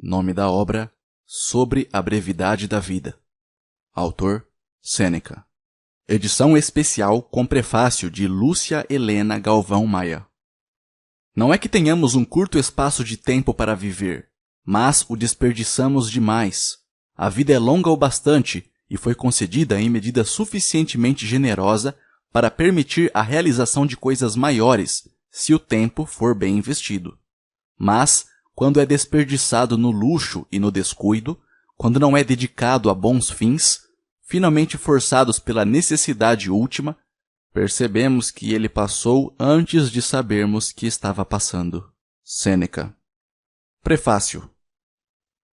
Nome da obra: Sobre a brevidade da vida. Autor: Sêneca. Edição especial com prefácio de Lúcia Helena Galvão Maia. Não é que tenhamos um curto espaço de tempo para viver, mas o desperdiçamos demais. A vida é longa o bastante e foi concedida em medida suficientemente generosa para permitir a realização de coisas maiores, se o tempo for bem investido. Mas, quando é desperdiçado no luxo e no descuido, quando não é dedicado a bons fins, finalmente forçados pela necessidade última, percebemos que ele passou antes de sabermos que estava passando. Sêneca. Prefácio.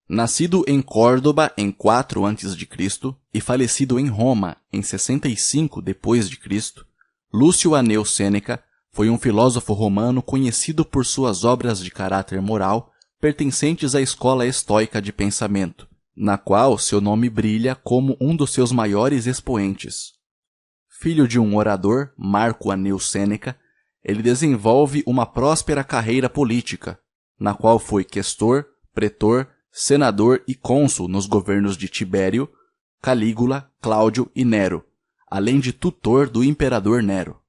Nascido em Córdoba em 4 a.C. e falecido em Roma em 65 d.C., Lúcio Aneu Sêneca foi um filósofo romano conhecido por suas obras de caráter moral pertencentes à escola estoica de pensamento, na qual seu nome brilha como um dos seus maiores expoentes. Filho de um orador, Marco Aneu Sêneca, ele desenvolve uma próspera carreira política, na qual foi questor, pretor, senador e cônsul nos governos de Tibério, Calígula, Cláudio e Nero, além de tutor do imperador Nero.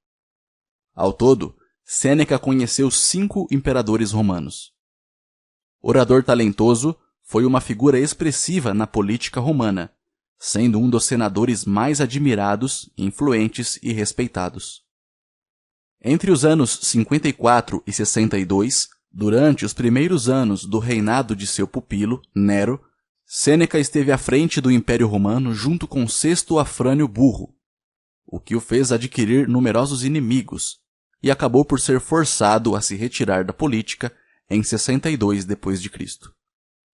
Ao todo, Sêneca conheceu 5 imperadores romanos. Orador talentoso, foi uma figura expressiva na política romana, sendo um dos senadores mais admirados, influentes e respeitados. Entre os anos 54 e 62, durante os primeiros anos do reinado de seu pupilo, Nero, Sêneca esteve à frente do Império Romano junto com Sexto Afrânio Burro, o que o fez adquirir numerosos inimigos, e acabou por ser forçado a se retirar da política em 62 d.C.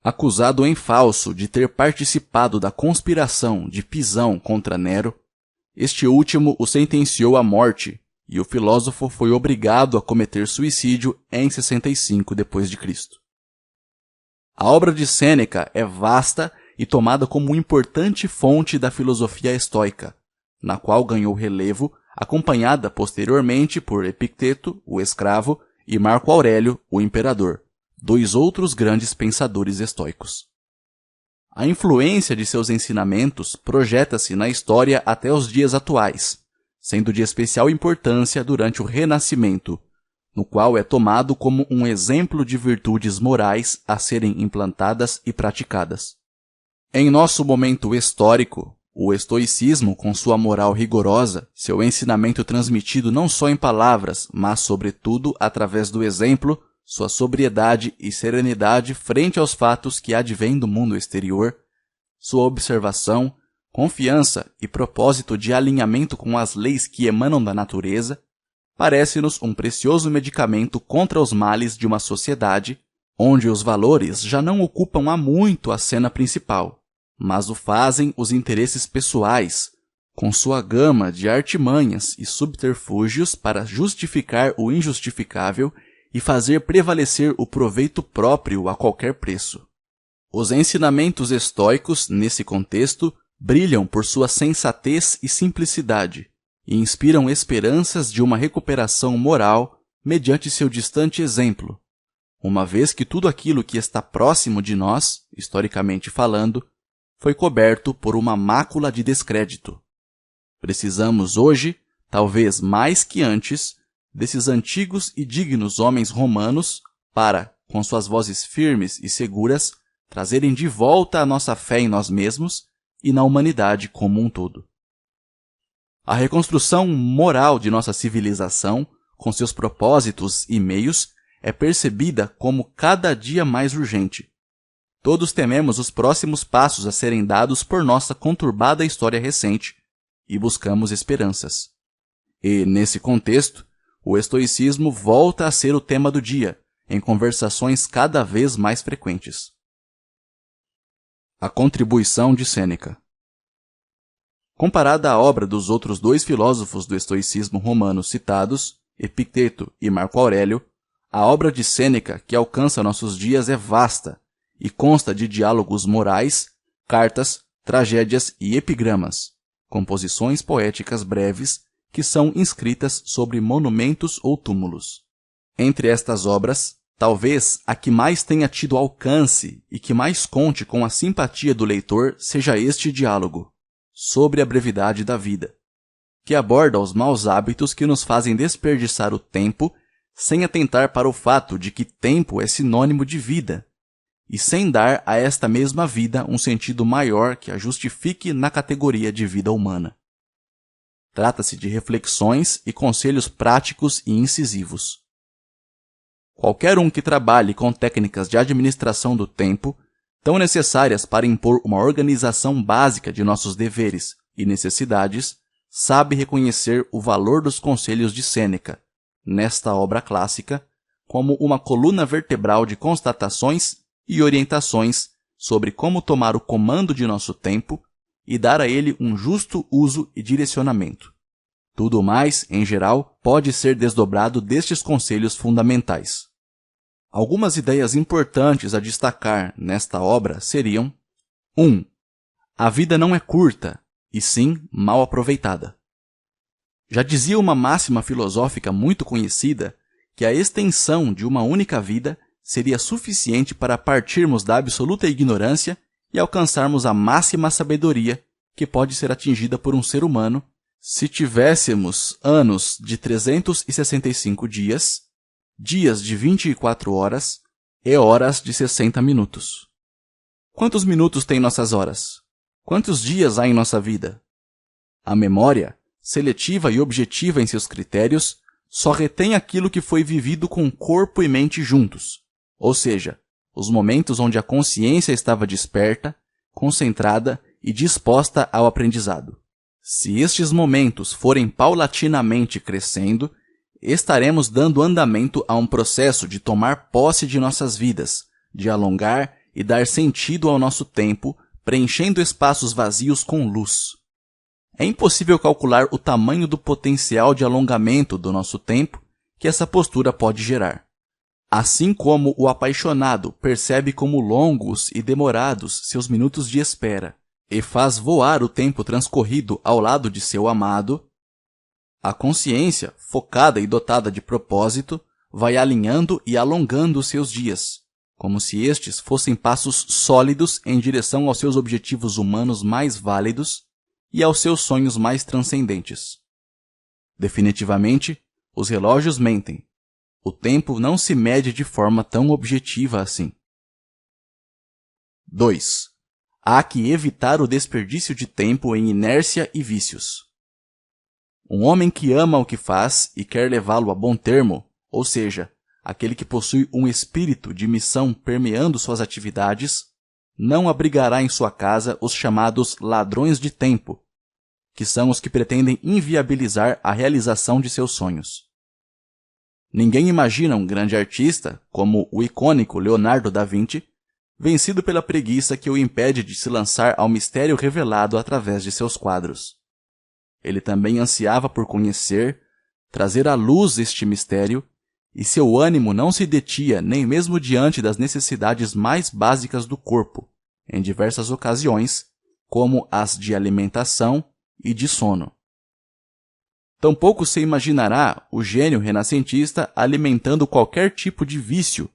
Acusado em falso de ter participado da conspiração de Pisão contra Nero, este último o sentenciou à morte e o filósofo foi obrigado a cometer suicídio em 65 d.C. A obra de Sêneca é vasta e tomada como importante fonte da filosofia estoica, na qual ganhou relevo, acompanhada posteriormente por Epicteto, o escravo, e Marco Aurélio, o imperador, 2 outros grandes pensadores estoicos. A influência de seus ensinamentos projeta-se na história até os dias atuais, sendo de especial importância durante o Renascimento, no qual é tomado como um exemplo de virtudes morais a serem implantadas e praticadas. Em nosso momento histórico, o estoicismo, com sua moral rigorosa, seu ensinamento transmitido não só em palavras, mas, sobretudo, através do exemplo, sua sobriedade e serenidade frente aos fatos que advêm do mundo exterior, sua observação, confiança e propósito de alinhamento com as leis que emanam da natureza, parece-nos um precioso medicamento contra os males de uma sociedade onde os valores já não ocupam há muito a cena principal, mas o fazem os interesses pessoais, com sua gama de artimanhas e subterfúgios para justificar o injustificável e fazer prevalecer o proveito próprio a qualquer preço. Os ensinamentos estoicos, nesse contexto, brilham por sua sensatez e simplicidade, e inspiram esperanças de uma recuperação moral mediante seu distante exemplo, uma vez que tudo aquilo que está próximo de nós, historicamente falando, foi coberto por uma mácula de descrédito. Precisamos hoje, talvez mais que antes, desses antigos e dignos homens romanos para, com suas vozes firmes e seguras, trazerem de volta a nossa fé em nós mesmos e na humanidade como um todo. A reconstrução moral de nossa civilização, com seus propósitos e meios, é percebida como cada dia mais urgente. Todos tememos os próximos passos a serem dados por nossa conturbada história recente e buscamos esperanças. E, nesse contexto, o estoicismo volta a ser o tema do dia, em conversações cada vez mais frequentes. A contribuição de Sêneca. Comparada à obra dos outros 2 filósofos do estoicismo romano citados, Epicteto e Marco Aurélio, a obra de Sêneca que alcança nossos dias é vasta e consta de diálogos morais, cartas, tragédias e epigramas, composições poéticas breves que são inscritas sobre monumentos ou túmulos. Entre estas obras, Talvez a que mais tenha tido alcance e que mais conte com a simpatia do leitor seja este diálogo, sobre a brevidade da vida, que aborda os maus hábitos que nos fazem desperdiçar o tempo sem atentar para o fato de que tempo é sinônimo de vida, e sem dar a esta mesma vida um sentido maior que a justifique na categoria de vida humana. Trata-se de reflexões e conselhos práticos e incisivos. Qualquer um que trabalhe com técnicas de administração do tempo, tão necessárias para impor uma organização básica de nossos deveres e necessidades, sabe reconhecer o valor dos conselhos de Sêneca, nesta obra clássica, como uma coluna vertebral de constatações e orientações sobre como tomar o comando de nosso tempo e dar a ele um justo uso e direcionamento. Tudo mais, em geral, pode ser desdobrado destes conselhos fundamentais. Algumas ideias importantes a destacar nesta obra seriam: 1. A vida não é curta, e sim mal aproveitada. Já dizia uma máxima filosófica muito conhecida que a extensão de uma única vida seria suficiente para partirmos da absoluta ignorância e alcançarmos a máxima sabedoria que pode ser atingida por um ser humano se tivéssemos anos de 365 dias, dias de 24 horas e horas de 60 minutos. Quantos minutos têm nossas horas? Quantos dias há em nossa vida? A memória, seletiva e objetiva em seus critérios, só retém aquilo que foi vivido com corpo e mente juntos, ou seja, os momentos onde a consciência estava desperta, concentrada e disposta ao aprendizado. Se estes momentos forem paulatinamente crescendo, estaremos dando andamento a um processo de tomar posse de nossas vidas, de alongar e dar sentido ao nosso tempo, preenchendo espaços vazios com luz. É impossível calcular o tamanho do potencial de alongamento do nosso tempo que essa postura pode gerar. Assim como o apaixonado percebe como longos e demorados seus minutos de espera e faz voar o tempo transcorrido ao lado de seu amado, a consciência, focada e dotada de propósito, vai alinhando e alongando os seus dias, como se estes fossem passos sólidos em direção aos seus objetivos humanos mais válidos e aos seus sonhos mais transcendentes. Definitivamente, os relógios mentem. O tempo não se mede de forma tão objetiva assim. 2. Há que evitar o desperdício de tempo em inércia e vícios. Um homem que ama o que faz e quer levá-lo a bom termo, ou seja, aquele que possui um espírito de missão permeando suas atividades, não abrigará em sua casa os chamados ladrões de tempo, que são os que pretendem inviabilizar a realização de seus sonhos. Ninguém imagina um grande artista, como o icônico Leonardo da Vinci, vencido pela preguiça que o impede de se lançar ao mistério revelado através de seus quadros. Ele também ansiava por conhecer, trazer à luz este mistério, e seu ânimo não se detinha nem mesmo diante das necessidades mais básicas do corpo, em diversas ocasiões, como as de alimentação e de sono. Tampouco se imaginará o gênio renascentista alimentando qualquer tipo de vício,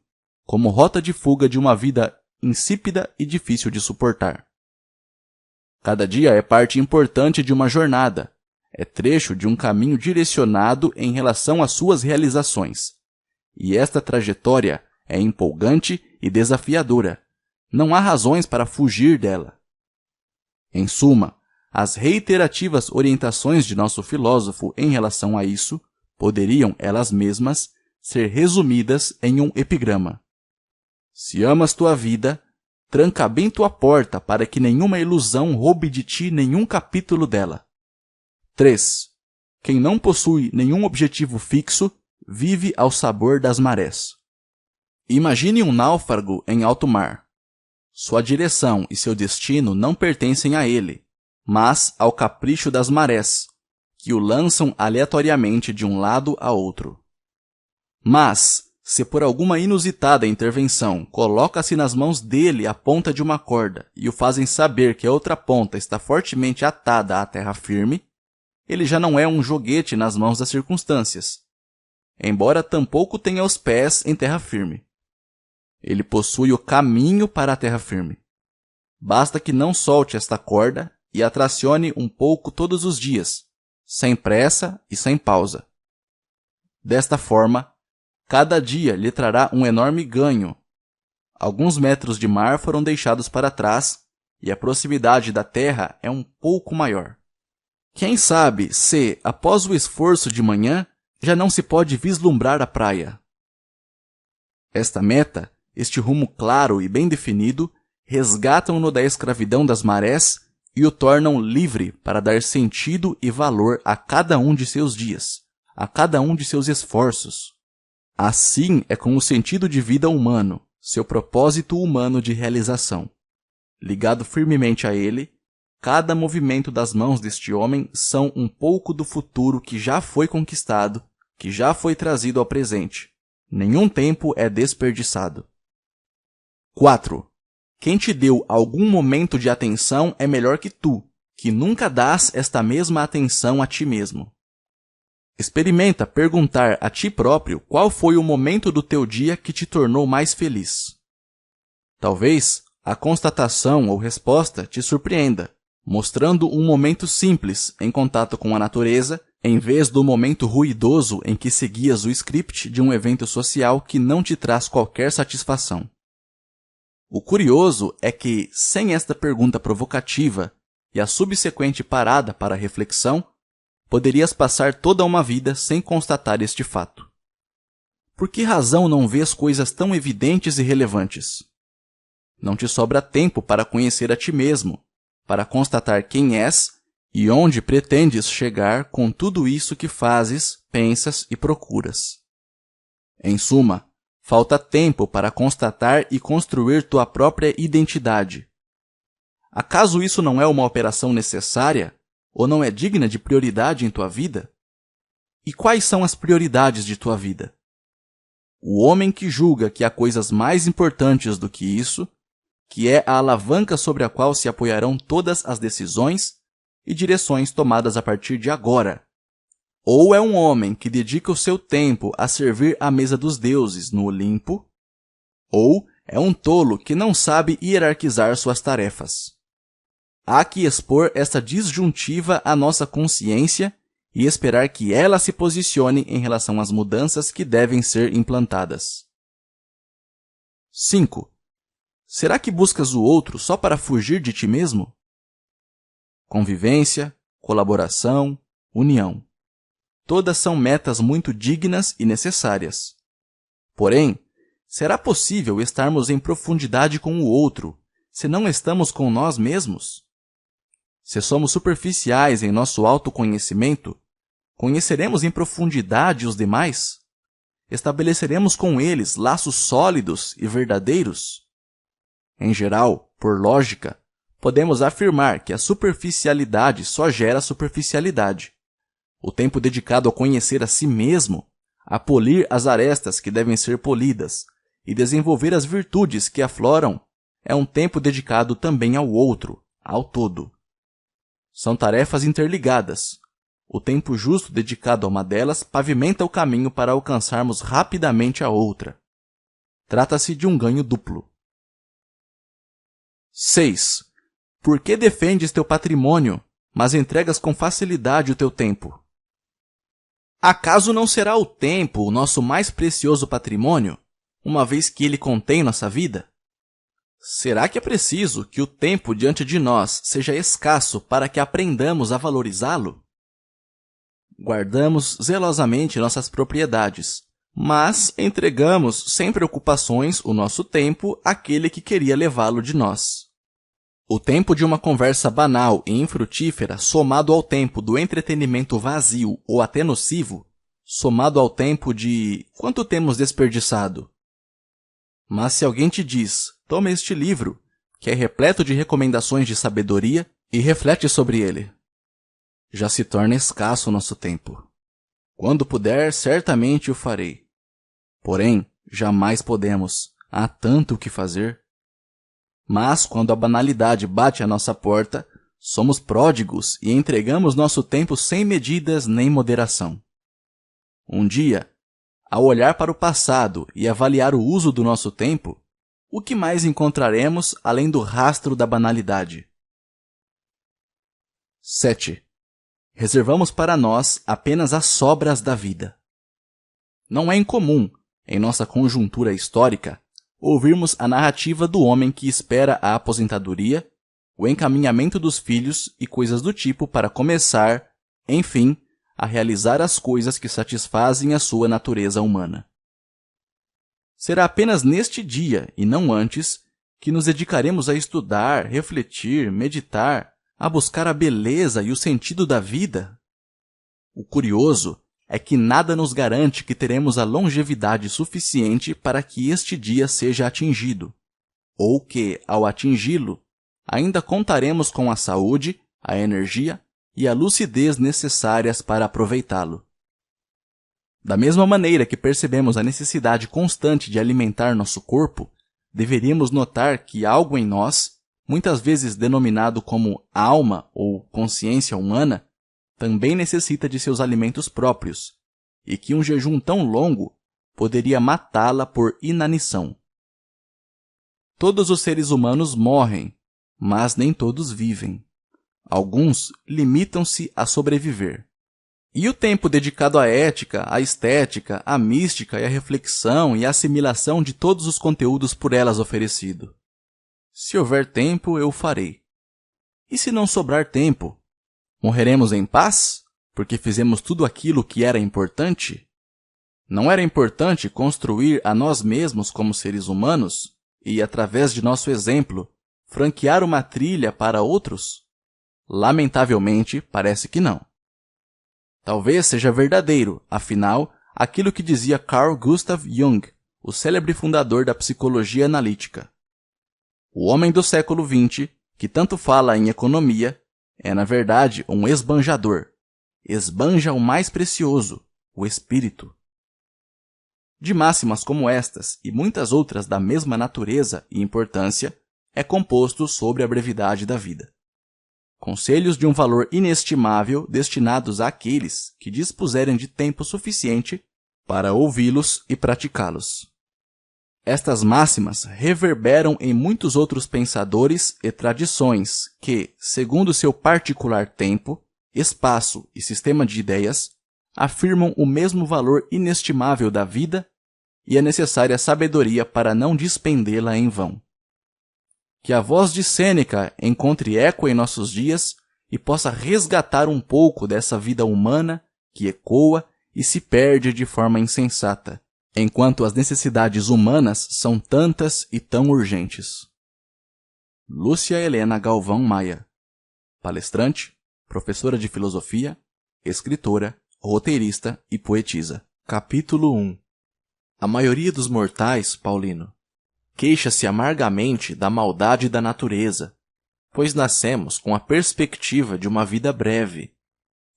como rota de fuga de uma vida insípida e difícil de suportar. Cada dia é parte importante de uma jornada, é trecho de um caminho direcionado em relação às suas realizações. E esta trajetória é empolgante e desafiadora. Não há razões para fugir dela. Em suma, as reiterativas orientações de nosso filósofo em relação a isso poderiam, elas mesmas, ser resumidas em um epigrama. Se amas tua vida, tranca bem tua porta para que nenhuma ilusão roube de ti nenhum capítulo dela. 3. Quem não possui nenhum objetivo fixo, vive ao sabor das marés. Imagine um náufrago em alto mar. Sua direção e seu destino não pertencem a ele, mas ao capricho das marés, que o lançam aleatoriamente de um lado a outro. Mas, se por alguma inusitada intervenção coloca-se nas mãos dele a ponta de uma corda e o fazem saber que a outra ponta está fortemente atada à terra firme, ele já não é um joguete nas mãos das circunstâncias, embora tampouco tenha os pés em terra firme. Ele possui o caminho para a terra firme. Basta que não solte esta corda e a tracione um pouco todos os dias, sem pressa e sem pausa. Desta forma, cada dia lhe trará um enorme ganho. Alguns metros de mar foram deixados para trás e a proximidade da terra é um pouco maior. Quem sabe se, após o esforço de manhã, já não se pode vislumbrar a praia. Esta meta, este rumo claro e bem definido, resgatam-no da escravidão das marés e o tornam livre para dar sentido e valor a cada um de seus dias, a cada um de seus esforços. Assim é com o sentido de vida humano, seu propósito humano de realização. Ligado firmemente a ele, cada movimento das mãos deste homem são um pouco do futuro que já foi conquistado, que já foi trazido ao presente. Nenhum tempo é desperdiçado. 4. Quem te deu algum momento de atenção é melhor que tu, que nunca dás esta mesma atenção a ti mesmo. Experimenta perguntar a ti próprio qual foi o momento do teu dia que te tornou mais feliz. Talvez a constatação ou resposta te surpreenda, mostrando um momento simples em contato com a natureza, em vez do momento ruidoso em que seguias o script de um evento social que não te traz qualquer satisfação. O curioso é que, sem esta pergunta provocativa e a subsequente parada para a reflexão, poderias passar toda uma vida sem constatar este fato. Por que razão não vês coisas tão evidentes e relevantes? Não te sobra tempo para conhecer a ti mesmo, para constatar quem és e onde pretendes chegar com tudo isso que fazes, pensas e procuras. Em suma, falta tempo para constatar e construir tua própria identidade. Acaso isso não é uma operação necessária ou não é digna de prioridade em tua vida? E quais são as prioridades de tua vida? O homem que julga que há coisas mais importantes do que isso, que é a alavanca sobre a qual se apoiarão todas as decisões e direções tomadas a partir de agora. Ou é um homem que dedica o seu tempo a servir à mesa dos deuses no Olimpo, ou é um tolo que não sabe hierarquizar suas tarefas. Há que expor esta disjuntiva à nossa consciência e esperar que ela se posicione em relação às mudanças que devem ser implantadas. 5. Será que buscas o outro só para fugir de ti mesmo? Convivência, colaboração, união. Todas são metas muito dignas e necessárias. Porém, será possível estarmos em profundidade com o outro se não estamos com nós mesmos? Se somos superficiais em nosso autoconhecimento, conheceremos em profundidade os demais? Estabeleceremos com eles laços sólidos e verdadeiros? Em geral, por lógica, podemos afirmar que a superficialidade só gera superficialidade. O tempo dedicado a conhecer a si mesmo, a polir as arestas que devem ser polidas e desenvolver as virtudes que afloram, é um tempo dedicado também ao outro, ao todo. São tarefas interligadas. O tempo justo dedicado a uma delas pavimenta o caminho para alcançarmos rapidamente a outra. Trata-se de um ganho duplo. 6. Por que defendes teu patrimônio, mas entregas com facilidade o teu tempo? Acaso não será o tempo o nosso mais precioso patrimônio, uma vez que ele contém nossa vida? Será que é preciso que o tempo diante de nós seja escasso para que aprendamos a valorizá-lo? Guardamos zelosamente nossas propriedades, mas entregamos sem preocupações o nosso tempo àquele que queria levá-lo de nós. O tempo de uma conversa banal e infrutífera, somado ao tempo do entretenimento vazio ou até nocivo, somado ao tempo de quanto temos desperdiçado. Mas se alguém te diz, toma este livro, que é repleto de recomendações de sabedoria, e reflete sobre ele, já se torna escasso o nosso tempo. Quando puder, certamente o farei. Porém, jamais podemos, há tanto o que fazer. Mas, quando a banalidade bate à nossa porta, somos pródigos e entregamos nosso tempo sem medidas nem moderação. Um dia, ao olhar para o passado e avaliar o uso do nosso tempo, o que mais encontraremos além do rastro da banalidade? 7. Reservamos para nós apenas as sobras da vida. Não é incomum, em nossa conjuntura histórica, ouvirmos a narrativa do homem que espera a aposentadoria, o encaminhamento dos filhos e coisas do tipo para começar, enfim, a realizar as coisas que satisfazem a sua natureza humana. Será apenas neste dia, e não antes, que nos dedicaremos a estudar, refletir, meditar, a buscar a beleza e o sentido da vida? O curioso é que nada nos garante que teremos a longevidade suficiente para que este dia seja atingido, ou que, ao atingi-lo, ainda contaremos com a saúde, a energia e a lucidez necessárias para aproveitá-lo. Da mesma maneira que percebemos a necessidade constante de alimentar nosso corpo, deveríamos notar que algo em nós, muitas vezes denominado como alma ou consciência humana, também necessita de seus alimentos próprios, e que um jejum tão longo poderia matá-la por inanição. Todos os seres humanos morrem, mas nem todos vivem. Alguns limitam-se a sobreviver. E o tempo dedicado à ética, à estética, à mística e à reflexão e à assimilação de todos os conteúdos por elas oferecido? Se houver tempo, eu o farei. E se não sobrar tempo? Morreremos em paz, porque fizemos tudo aquilo que era importante? Não era importante construir a nós mesmos como seres humanos e, através de nosso exemplo, franquear uma trilha para outros? Lamentavelmente, parece que não. Talvez seja verdadeiro, afinal, aquilo que dizia Carl Gustav Jung, o célebre fundador da psicologia analítica. O homem do século XX, que tanto fala em economia, é, na verdade, um esbanjador. Esbanja o mais precioso, o espírito. De máximas como estas e muitas outras da mesma natureza e importância, é composto sobre a brevidade da vida. Conselhos de um valor inestimável destinados àqueles que dispuserem de tempo suficiente para ouvi-los e praticá-los. Estas máximas reverberam em muitos outros pensadores e tradições que, segundo seu particular tempo, espaço e sistema de ideias, afirmam o mesmo valor inestimável da vida e a necessária sabedoria para não despendê-la em vão. Que a voz de Sêneca encontre eco em nossos dias e possa resgatar um pouco dessa vida humana que ecoa e se perde de forma insensata, enquanto as necessidades humanas são tantas e tão urgentes. Lúcia Helena Galvão Maia, palestrante, professora de filosofia, escritora, roteirista e poetisa. Capítulo 1. A maioria dos mortais, Paulino, queixa-se amargamente da maldade da natureza, pois nascemos com a perspectiva de uma vida breve,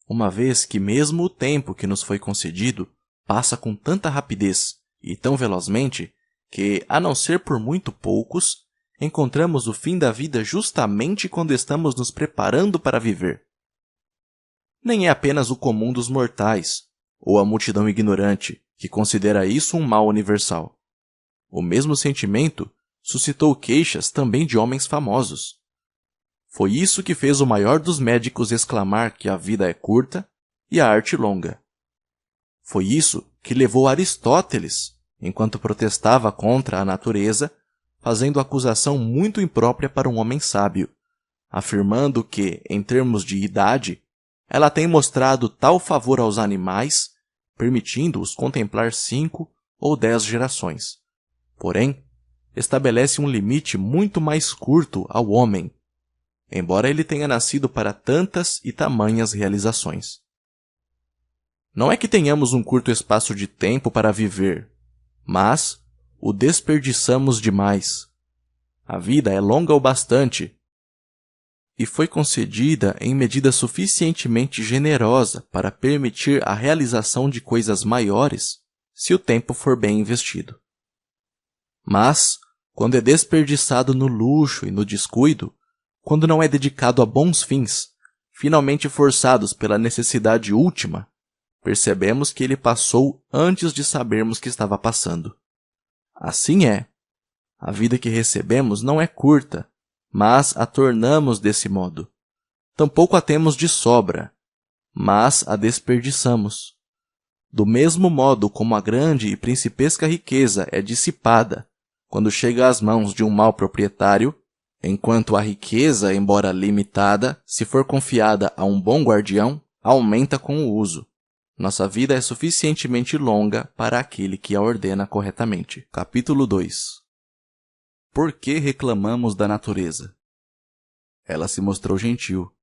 uma vez que mesmo o tempo que nos foi concedido passa com tanta rapidez e tão velozmente que, a não ser por muito poucos, encontramos o fim da vida justamente quando estamos nos preparando para viver. Nem é apenas o comum dos mortais, ou a multidão ignorante, que considera isso um mal universal. O mesmo sentimento suscitou queixas também de homens famosos. Foi isso que fez o maior dos médicos exclamar que a vida é curta e a arte longa. Foi isso que levou Aristóteles, enquanto protestava contra a natureza, fazendo acusação muito imprópria para um homem sábio, afirmando que, em termos de idade, ela tem mostrado tal favor aos animais, permitindo-os contemplar 5 ou 10 gerações. Porém, estabelece um limite muito mais curto ao homem, embora ele tenha nascido para tantas e tamanhas realizações. Não é que tenhamos um curto espaço de tempo para viver, mas o desperdiçamos demais. A vida é longa o bastante e foi concedida em medida suficientemente generosa para permitir a realização de coisas maiores se o tempo for bem investido. Mas, quando é desperdiçado no luxo e no descuido, quando não é dedicado a bons fins, finalmente forçados pela necessidade última, percebemos que ele passou antes de sabermos que estava passando. Assim é. A vida que recebemos não é curta, mas a tornamos desse modo. Tampouco a temos de sobra, mas a desperdiçamos. Do mesmo modo como a grande e principesca riqueza é dissipada quando chega às mãos de um mau proprietário, enquanto a riqueza, embora limitada, se for confiada a um bom guardião, aumenta com o uso. Nossa vida é suficientemente longa para aquele que a ordena corretamente. Capítulo 2. Por que reclamamos da natureza? Ela se mostrou gentil.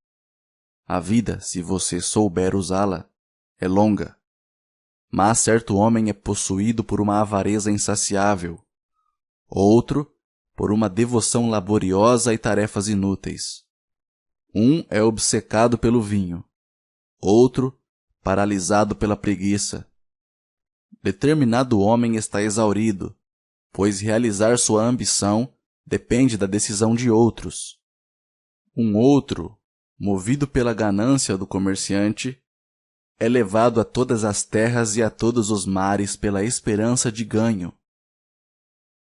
A vida, se você souber usá-la, é longa. Mas certo homem é possuído por uma avareza insaciável. Outro, por uma devoção laboriosa e tarefas inúteis. Um é obcecado pelo vinho. Outro, paralisado pela preguiça. Determinado homem está exaurido, pois realizar sua ambição depende da decisão de outros. Um outro, movido pela ganância do comerciante, é levado a todas as terras e a todos os mares pela esperança de ganho.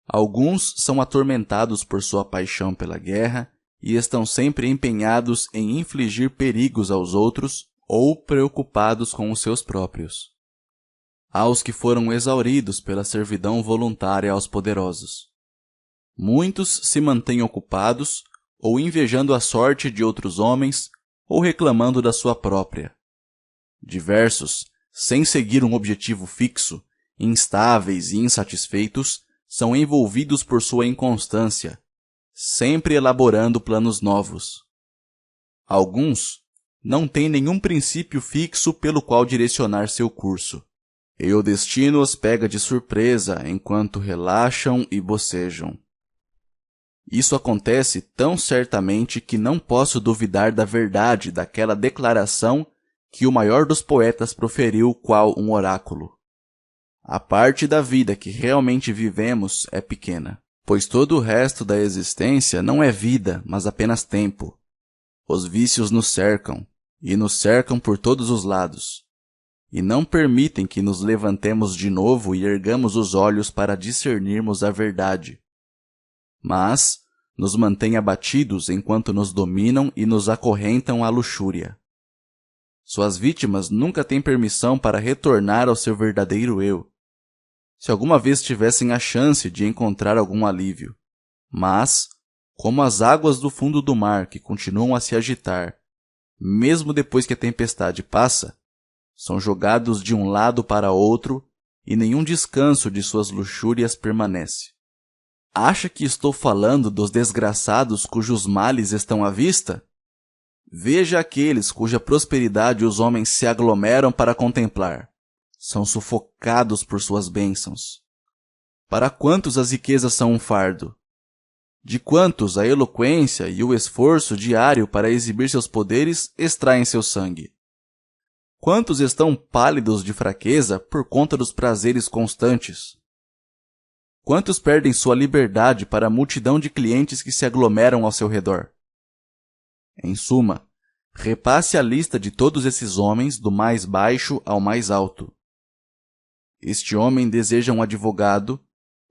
Alguns são atormentados por sua paixão pela guerra e estão sempre empenhados em infligir perigos aos outros ou preocupados com os seus próprios. Há os que foram exauridos pela servidão voluntária aos poderosos. Muitos se mantêm ocupados ou invejando a sorte de outros homens ou reclamando da sua própria. Diversos, sem seguir um objetivo fixo, instáveis e insatisfeitos, são envolvidos por sua inconstância, sempre elaborando planos novos. Alguns não têm nenhum princípio fixo pelo qual direcionar seu curso, e o destino os pega de surpresa enquanto relaxam e bocejam. Isso acontece tão certamente que não posso duvidar da verdade daquela declaração que o maior dos poetas proferiu qual um oráculo. A parte da vida que realmente vivemos é pequena, pois todo o resto da existência não é vida, mas apenas tempo. Os vícios nos cercam, e nos cercam por todos os lados, e não permitem que nos levantemos de novo e ergamos os olhos para discernirmos a verdade. Mas nos mantêm abatidos enquanto nos dominam e nos acorrentam à luxúria. Suas vítimas nunca têm permissão para retornar ao seu verdadeiro eu, se alguma vez tivessem a chance de encontrar algum alívio. Mas, como as águas do fundo do mar que continuam a se agitar, mesmo depois que a tempestade passa, são jogados de um lado para outro e nenhum descanso de suas luxúrias permanece. Acha que estou falando dos desgraçados cujos males estão à vista? Veja aqueles cuja prosperidade os homens se aglomeram para contemplar. São sufocados por suas bênçãos. Para quantos as riquezas são um fardo? De quantos a eloquência e o esforço diário para exibir seus poderes extraem seu sangue? Quantos estão pálidos de fraqueza por conta dos prazeres constantes? Quantos perdem sua liberdade para a multidão de clientes que se aglomeram ao seu redor? Em suma, repasse a lista de todos esses homens do mais baixo ao mais alto. Este homem deseja um advogado,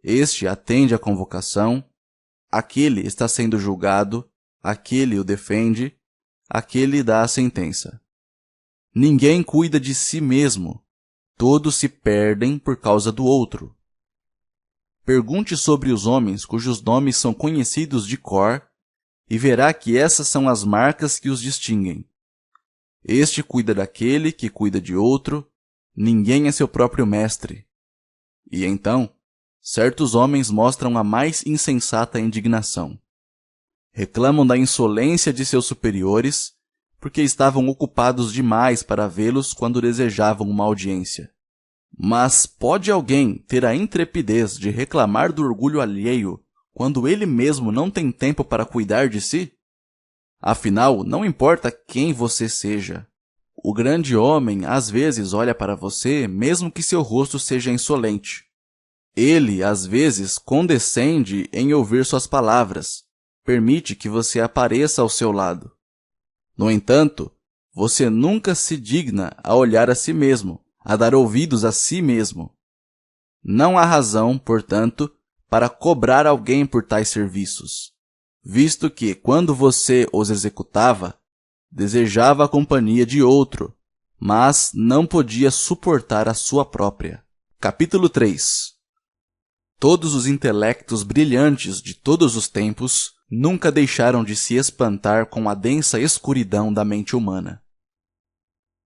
este atende à convocação, aquele está sendo julgado, aquele o defende, aquele dá a sentença. Ninguém cuida de si mesmo, todos se perdem por causa do outro. Pergunte sobre os homens cujos nomes são conhecidos de cor e verá que essas são as marcas que os distinguem. Este cuida daquele que cuida de outro, ninguém é seu próprio mestre. E então, certos homens mostram a mais insensata indignação. Reclamam da insolência de seus superiores, porque estavam ocupados demais para vê-los quando desejavam uma audiência. Mas pode alguém ter a intrepidez de reclamar do orgulho alheio quando ele mesmo não tem tempo para cuidar de si? Afinal, não importa quem você seja. O grande homem às vezes olha para você mesmo que seu rosto seja insolente. Ele, às vezes, condescende em ouvir suas palavras, permite que você apareça ao seu lado. No entanto, você nunca se digna a olhar a si mesmo, a dar ouvidos a si mesmo. Não há razão, portanto, para cobrar alguém por tais serviços, visto que, quando você os executava, desejava a companhia de outro, mas não podia suportar a sua própria. Capítulo 3. Todos os intelectos brilhantes de todos os tempos nunca deixaram de se espantar com a densa escuridão da mente humana.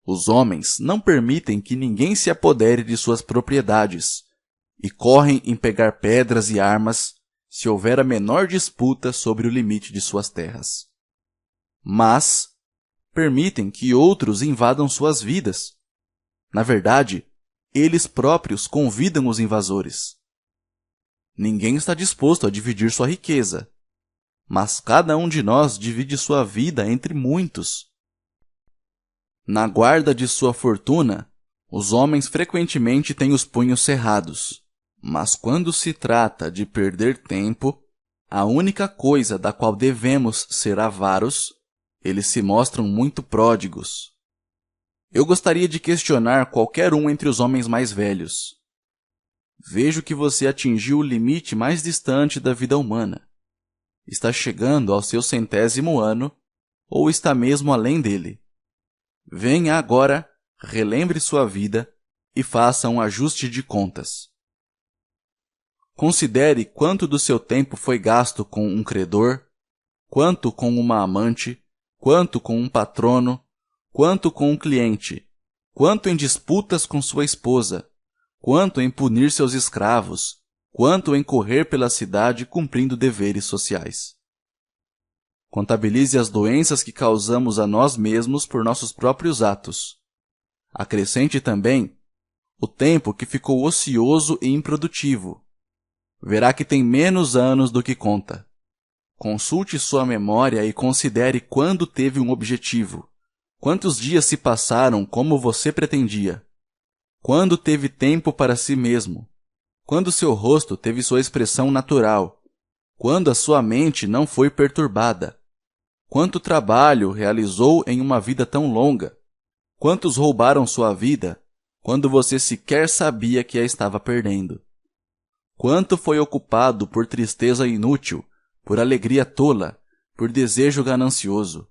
Os homens não permitem que ninguém se apodere de suas propriedades e correm em pegar pedras e armas se houver a menor disputa sobre o limite de suas terras. Mas permitem que outros invadam suas vidas. Na verdade, eles próprios convidam os invasores. Ninguém está disposto a dividir sua riqueza, mas cada um de nós divide sua vida entre muitos. Na guarda de sua fortuna, os homens frequentemente têm os punhos cerrados, mas quando se trata de perder tempo, a única coisa da qual devemos ser avaros, eles se mostram muito pródigos. Eu gostaria de questionar qualquer um entre os homens mais velhos. Vejo que você atingiu o limite mais distante da vida humana. Está chegando ao seu 100º ano, ou está mesmo além dele. Venha agora, relembre sua vida e faça um ajuste de contas. Considere quanto do seu tempo foi gasto com um credor, quanto com uma amante, quanto com um patrono, quanto com um cliente, quanto em disputas com sua esposa, quanto em punir seus escravos, quanto em correr pela cidade cumprindo deveres sociais. Contabilize as doenças que causamos a nós mesmos por nossos próprios atos. Acrescente também o tempo que ficou ocioso e improdutivo. Verá que tem menos anos do que conta. Consulte sua memória e considere quando teve um objetivo. Quantos dias se passaram como você pretendia? Quando teve tempo para si mesmo? Quando seu rosto teve sua expressão natural? Quando a sua mente não foi perturbada? Quanto trabalho realizou em uma vida tão longa? Quantos roubaram sua vida quando você sequer sabia que a estava perdendo? Quanto foi ocupado por tristeza inútil, por alegria tola, por desejo ganancioso,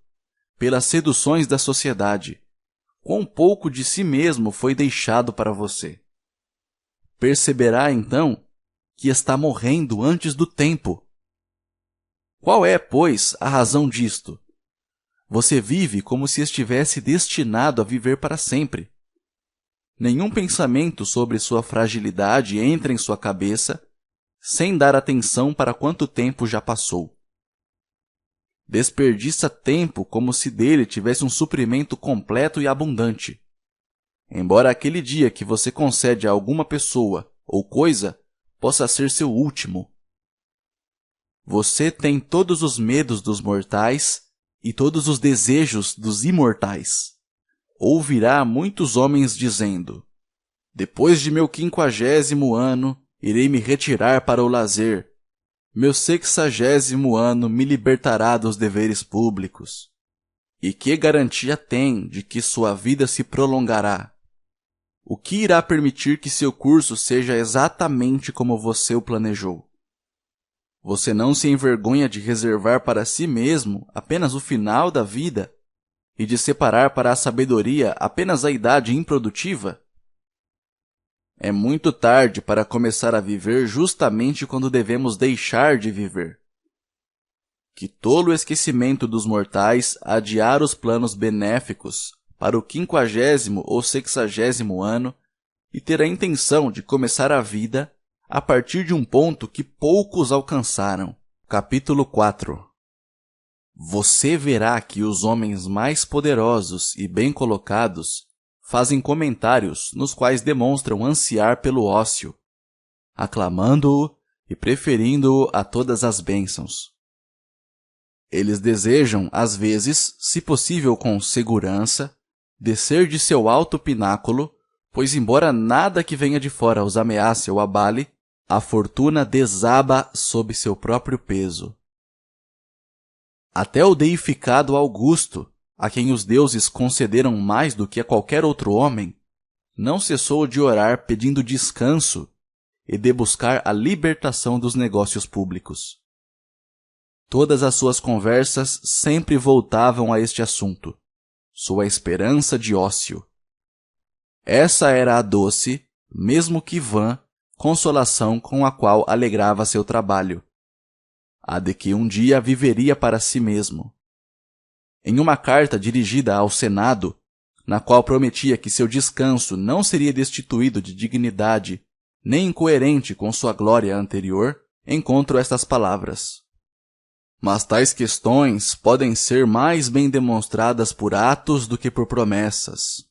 pelas seduções da sociedade? Quão pouco de si mesmo foi deixado para você? Perceberá, então, que está morrendo antes do tempo. Qual é, pois, a razão disto? Você vive como se estivesse destinado a viver para sempre. Nenhum pensamento sobre sua fragilidade entra em sua cabeça sem dar atenção para quanto tempo já passou. Desperdiça tempo como se dele tivesse um suprimento completo e abundante. Embora aquele dia que você concede a alguma pessoa ou coisa possa ser seu último. Você tem todos os medos dos mortais e todos os desejos dos imortais. Ouvirá muitos homens dizendo: depois de meu 50º ano, irei me retirar para o lazer. Meu 60º ano me libertará dos deveres públicos. E que garantia tem de que sua vida se prolongará? O que irá permitir que seu curso seja exatamente como você o planejou? Você não se envergonha de reservar para si mesmo apenas o final da vida e de separar para a sabedoria apenas a idade improdutiva? É muito tarde para começar a viver justamente quando devemos deixar de viver. Que tolo esquecimento dos mortais adiar os planos benéficos para o 50º ou 60º ano e ter a intenção de começar a vida a partir de um ponto que poucos alcançaram. Capítulo 4. Você verá que os homens mais poderosos e bem colocados fazem comentários nos quais demonstram ansiar pelo ócio, aclamando-o e preferindo-o a todas as bênçãos. Eles desejam, às vezes, se possível com segurança, descer de seu alto pináculo, pois embora nada que venha de fora os ameace ou abale, a fortuna desaba sob seu próprio peso. Até o deificado Augusto, a quem os deuses concederam mais do que a qualquer outro homem, não cessou de orar pedindo descanso e de buscar a libertação dos negócios públicos. Todas as suas conversas sempre voltavam a este assunto, sua esperança de ócio. Essa era a doce, mesmo que vã, consolação com a qual alegrava seu trabalho, a de que um dia viveria para si mesmo. Em uma carta dirigida ao Senado, na qual prometia que seu descanso não seria destituído de dignidade, nem incoerente com sua glória anterior, encontro estas palavras: mas tais questões podem ser mais bem demonstradas por atos do que por promessas.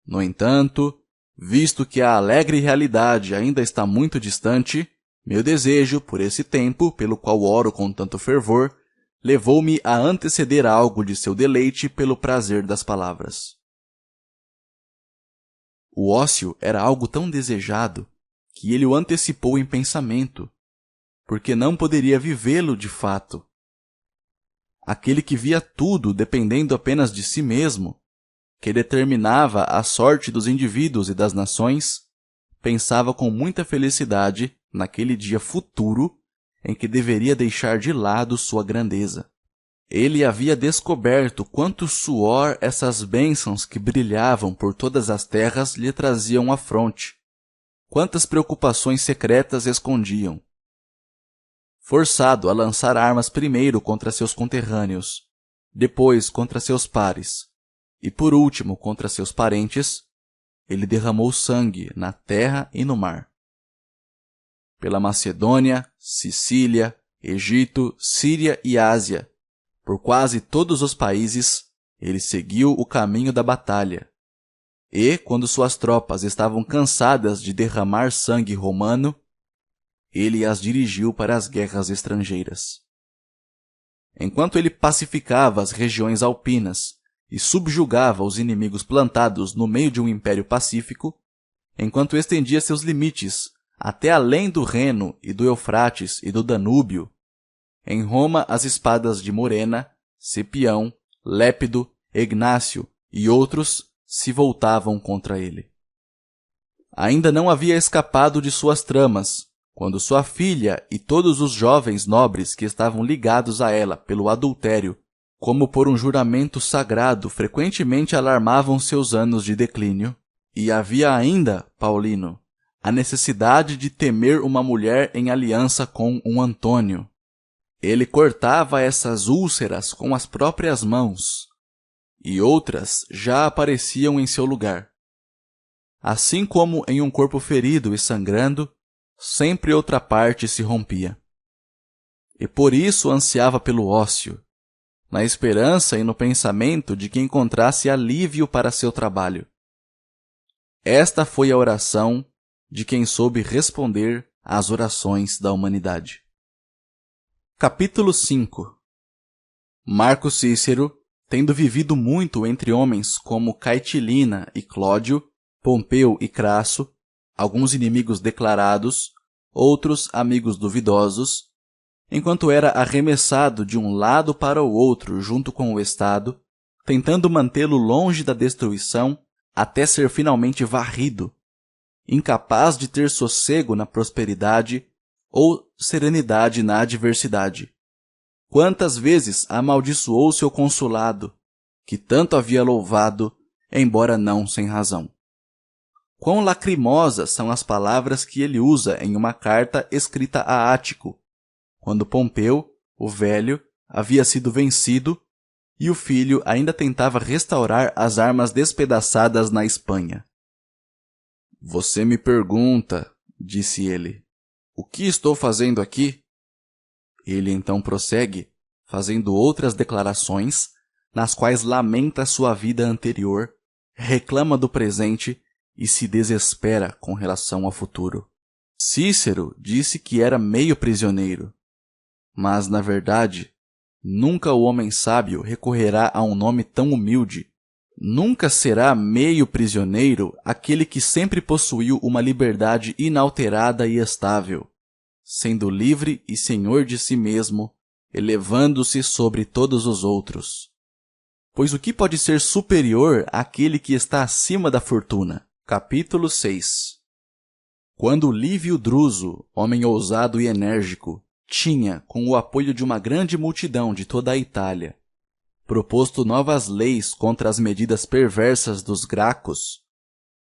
No entanto, visto que a alegre realidade ainda está muito distante, meu desejo por esse tempo, pelo qual oro com tanto fervor, levou-me a anteceder algo de seu deleite pelo prazer das palavras. O ócio era algo tão desejado que ele o antecipou em pensamento, porque não poderia vivê-lo de fato. Aquele que via tudo dependendo apenas de si mesmo, que determinava a sorte dos indivíduos e das nações, pensava com muita felicidade naquele dia futuro em que deveria deixar de lado sua grandeza. Ele havia descoberto quanto suor essas bênçãos que brilhavam por todas as terras lhe traziam à fronte, quantas preocupações secretas escondiam. Forçado a lançar armas primeiro contra seus conterrâneos, depois contra seus pares, e por último contra seus parentes, ele derramou sangue na terra e no mar. Pela Macedônia, Sicília, Egito, Síria e Ásia, por quase todos os países, ele seguiu o caminho da batalha. E, quando suas tropas estavam cansadas de derramar sangue romano, ele as dirigiu para as guerras estrangeiras. Enquanto ele pacificava as regiões alpinas e subjugava os inimigos plantados no meio de um império pacífico, enquanto estendia seus limites até além do Reno e do Eufrates e do Danúbio, em Roma as espadas de Morena, Cepião, Lépido, Ignácio e outros se voltavam contra ele. Ainda não havia escapado de suas tramas, quando sua filha e todos os jovens nobres que estavam ligados a ela pelo adultério, como por um juramento sagrado, frequentemente alarmavam seus anos de declínio. E havia ainda, Paulino, a necessidade de temer uma mulher em aliança com um Antônio. Ele cortava essas úlceras com as próprias mãos, e outras já apareciam em seu lugar. Assim como em um corpo ferido e sangrando, sempre outra parte se rompia. E por isso ansiava pelo ócio, na esperança e no pensamento de que encontrasse alívio para seu trabalho. Esta foi a oração de quem soube responder às orações da humanidade. Capítulo 5. Marco Cícero, tendo vivido muito entre homens como Caitilina e Clódio, Pompeu e Crasso, alguns inimigos declarados, outros amigos duvidosos, enquanto era arremessado de um lado para o outro junto com o Estado, tentando mantê-lo longe da destruição até ser finalmente varrido, incapaz de ter sossego na prosperidade ou serenidade na adversidade. Quantas vezes amaldiçoou seu consulado, que tanto havia louvado, embora não sem razão. Quão lacrimosas são as palavras que ele usa em uma carta escrita a Ático, quando Pompeu, o velho, havia sido vencido e o filho ainda tentava restaurar as armas despedaçadas na Espanha. Você me pergunta, disse ele, o que estou fazendo aqui? Ele então prossegue, fazendo outras declarações, nas quais lamenta sua vida anterior, reclama do presente e se desespera com relação ao futuro. Cícero disse que era meio prisioneiro, mas, na verdade, nunca o homem sábio recorrerá a um nome tão humilde. Nunca será meio prisioneiro aquele que sempre possuiu uma liberdade inalterada e estável, sendo livre e senhor de si mesmo, elevando-se sobre todos os outros. Pois o que pode ser superior àquele que está acima da fortuna? Capítulo 6. Quando Lívio Druso, homem ousado e enérgico, tinha, com o apoio de uma grande multidão de toda a Itália, proposto novas leis contra as medidas perversas dos Gracos,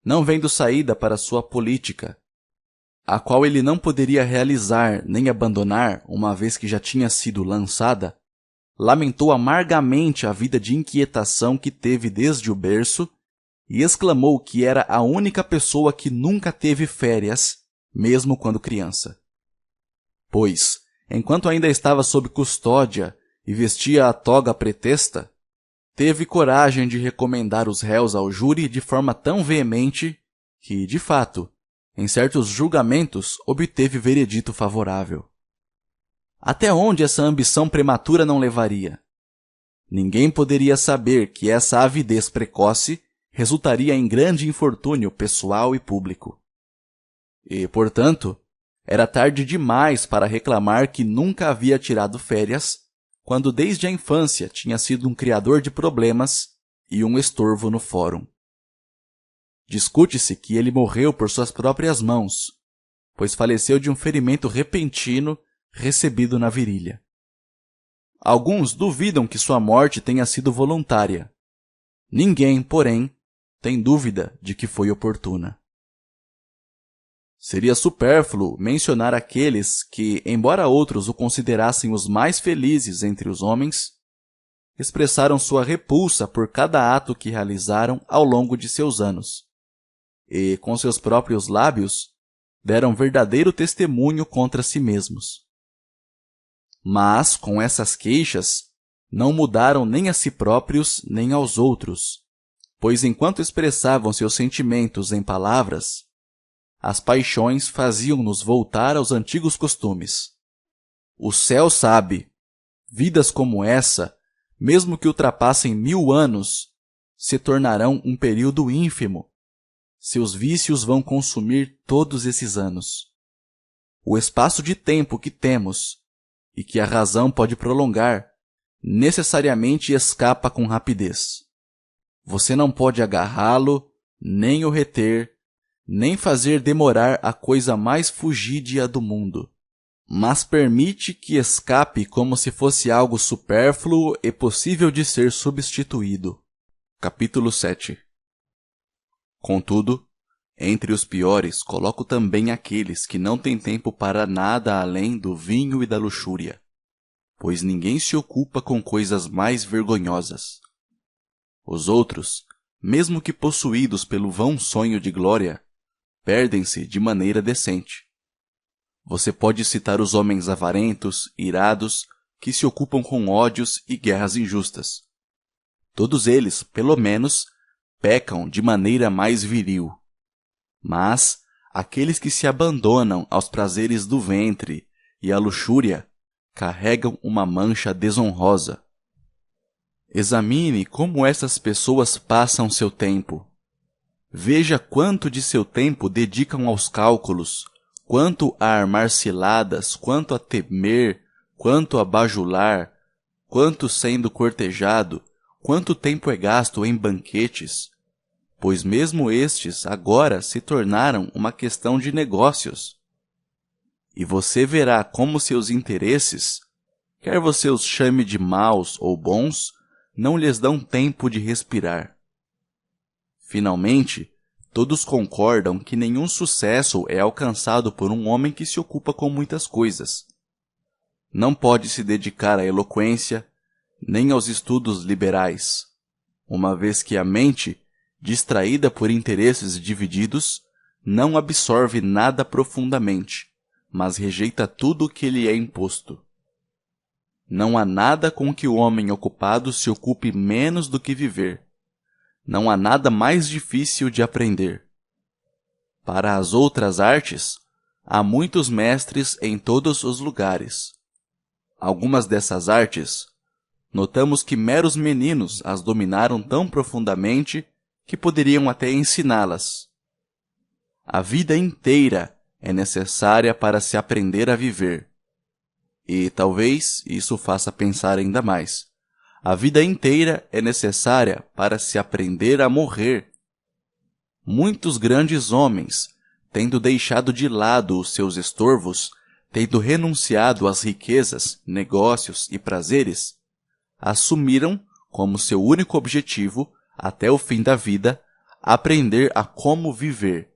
não vendo saída para sua política, a qual ele não poderia realizar nem abandonar uma vez que já tinha sido lançada, lamentou amargamente a vida de inquietação que teve desde o berço e exclamou que era a única pessoa que nunca teve férias, mesmo quando criança. Pois, enquanto ainda estava sob custódia e vestia a toga pretexta, teve coragem de recomendar os réus ao júri de forma tão veemente que, de fato, em certos julgamentos obteve veredito favorável. Até onde essa ambição prematura não levaria? Ninguém poderia saber que essa avidez precoce resultaria em grande infortúnio pessoal e público. E, portanto, era tarde demais para reclamar que nunca havia tirado férias, quando desde a infância tinha sido um criador de problemas e um estorvo no fórum. Discute-se que ele morreu por suas próprias mãos, pois faleceu de um ferimento repentino recebido na virilha. Alguns duvidam que sua morte tenha sido voluntária. Ninguém, porém, tem dúvida de que foi oportuna. Seria supérfluo mencionar aqueles que, embora outros o considerassem os mais felizes entre os homens, expressaram sua repulsa por cada ato que realizaram ao longo de seus anos, e, com seus próprios lábios, deram verdadeiro testemunho contra si mesmos. Mas, com essas queixas, não mudaram nem a si próprios nem aos outros, pois enquanto expressavam seus sentimentos em palavras, as paixões faziam-nos voltar aos antigos costumes. O céu sabe, vidas como essa, mesmo que ultrapassem 1000 anos, se tornarão um período ínfimo. Seus vícios vão consumir todos esses anos. O espaço de tempo que temos, e que a razão pode prolongar, necessariamente escapa com rapidez. Você não pode agarrá-lo, nem o reter, nem fazer demorar a coisa mais fugídia do mundo, mas permite que escape como se fosse algo supérfluo e possível de ser substituído. Capítulo 7. Contudo, entre os piores coloco também aqueles que não têm tempo para nada além do vinho e da luxúria, pois ninguém se ocupa com coisas mais vergonhosas. Os outros, mesmo que possuídos pelo vão sonho de glória, perdem-se de maneira decente. Você pode citar os homens avarentos, irados, que se ocupam com ódios e guerras injustas. Todos eles, pelo menos, pecam de maneira mais viril. Mas aqueles que se abandonam aos prazeres do ventre e à luxúria carregam uma mancha desonrosa. Examine como essas pessoas passam seu tempo. Veja quanto de seu tempo dedicam aos cálculos, quanto a armar ciladas, quanto a temer, quanto a bajular, quanto sendo cortejado, quanto tempo é gasto em banquetes, pois mesmo estes agora se tornaram uma questão de negócios. E você verá como seus interesses, quer você os chame de maus ou bons, não lhes dão tempo de respirar. Finalmente, todos concordam que nenhum sucesso é alcançado por um homem que se ocupa com muitas coisas. Não pode se dedicar à eloquência, nem aos estudos liberais, uma vez que a mente, distraída por interesses divididos, não absorve nada profundamente, mas rejeita tudo o que lhe é imposto. Não há nada com que o homem ocupado se ocupe menos do que viver. Não há nada mais difícil de aprender. Para as outras artes, há muitos mestres em todos os lugares. Algumas dessas artes, notamos que meros meninos as dominaram tão profundamente que poderiam até ensiná-las. A vida inteira é necessária para se aprender a viver. E talvez isso faça pensar ainda mais. A vida inteira é necessária para se aprender a morrer. Muitos grandes homens tendo deixado de lado os seus estorvos, tendo renunciado às riquezas, negócios e prazeres, assumiram como seu único objetivo, até o fim da vida, aprender a como viver.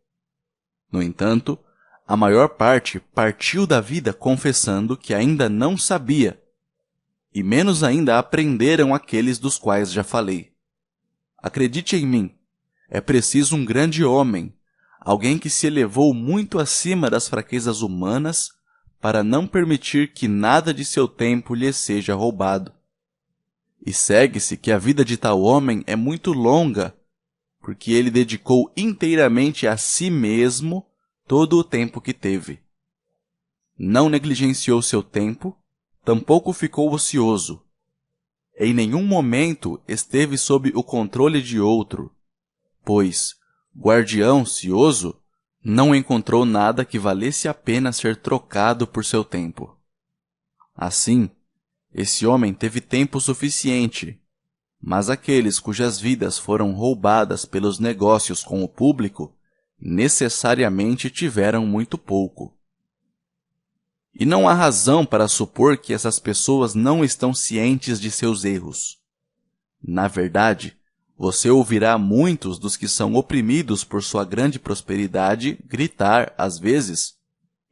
No entanto, a maior parte partiu da vida confessando que ainda não sabia, e menos ainda aprenderam aqueles dos quais já falei. Acredite em mim, é preciso um grande homem, alguém que se elevou muito acima das fraquezas humanas para não permitir que nada de seu tempo lhe seja roubado. E segue-se que a vida de tal homem é muito longa, porque ele dedicou inteiramente a si mesmo todo o tempo que teve. Não negligenciou seu tempo, tampouco ficou ocioso. Em nenhum momento esteve sob o controle de outro, pois, guardião cioso, não encontrou nada que valesse a pena ser trocado por seu tempo. Assim, esse homem teve tempo suficiente, mas aqueles cujas vidas foram roubadas pelos negócios com o público, necessariamente tiveram muito pouco. E não há razão para supor que essas pessoas não estão cientes de seus erros. Na verdade, você ouvirá muitos dos que são oprimidos por sua grande prosperidade gritar, às vezes,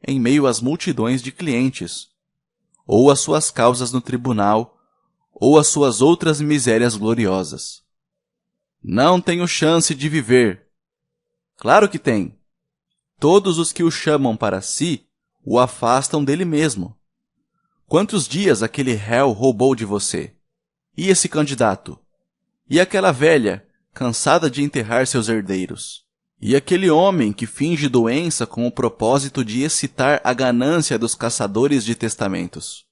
em meio às multidões de clientes, ou às suas causas no tribunal, ou às suas outras misérias gloriosas. Não tenho chance de viver. Claro que tem. Todos os que o chamam para si o afastam dele mesmo. Quantos dias aquele réu roubou de você? E esse candidato? E aquela velha, cansada de enterrar seus herdeiros? E aquele homem que finge doença com o propósito de excitar a ganância dos caçadores de testamentos?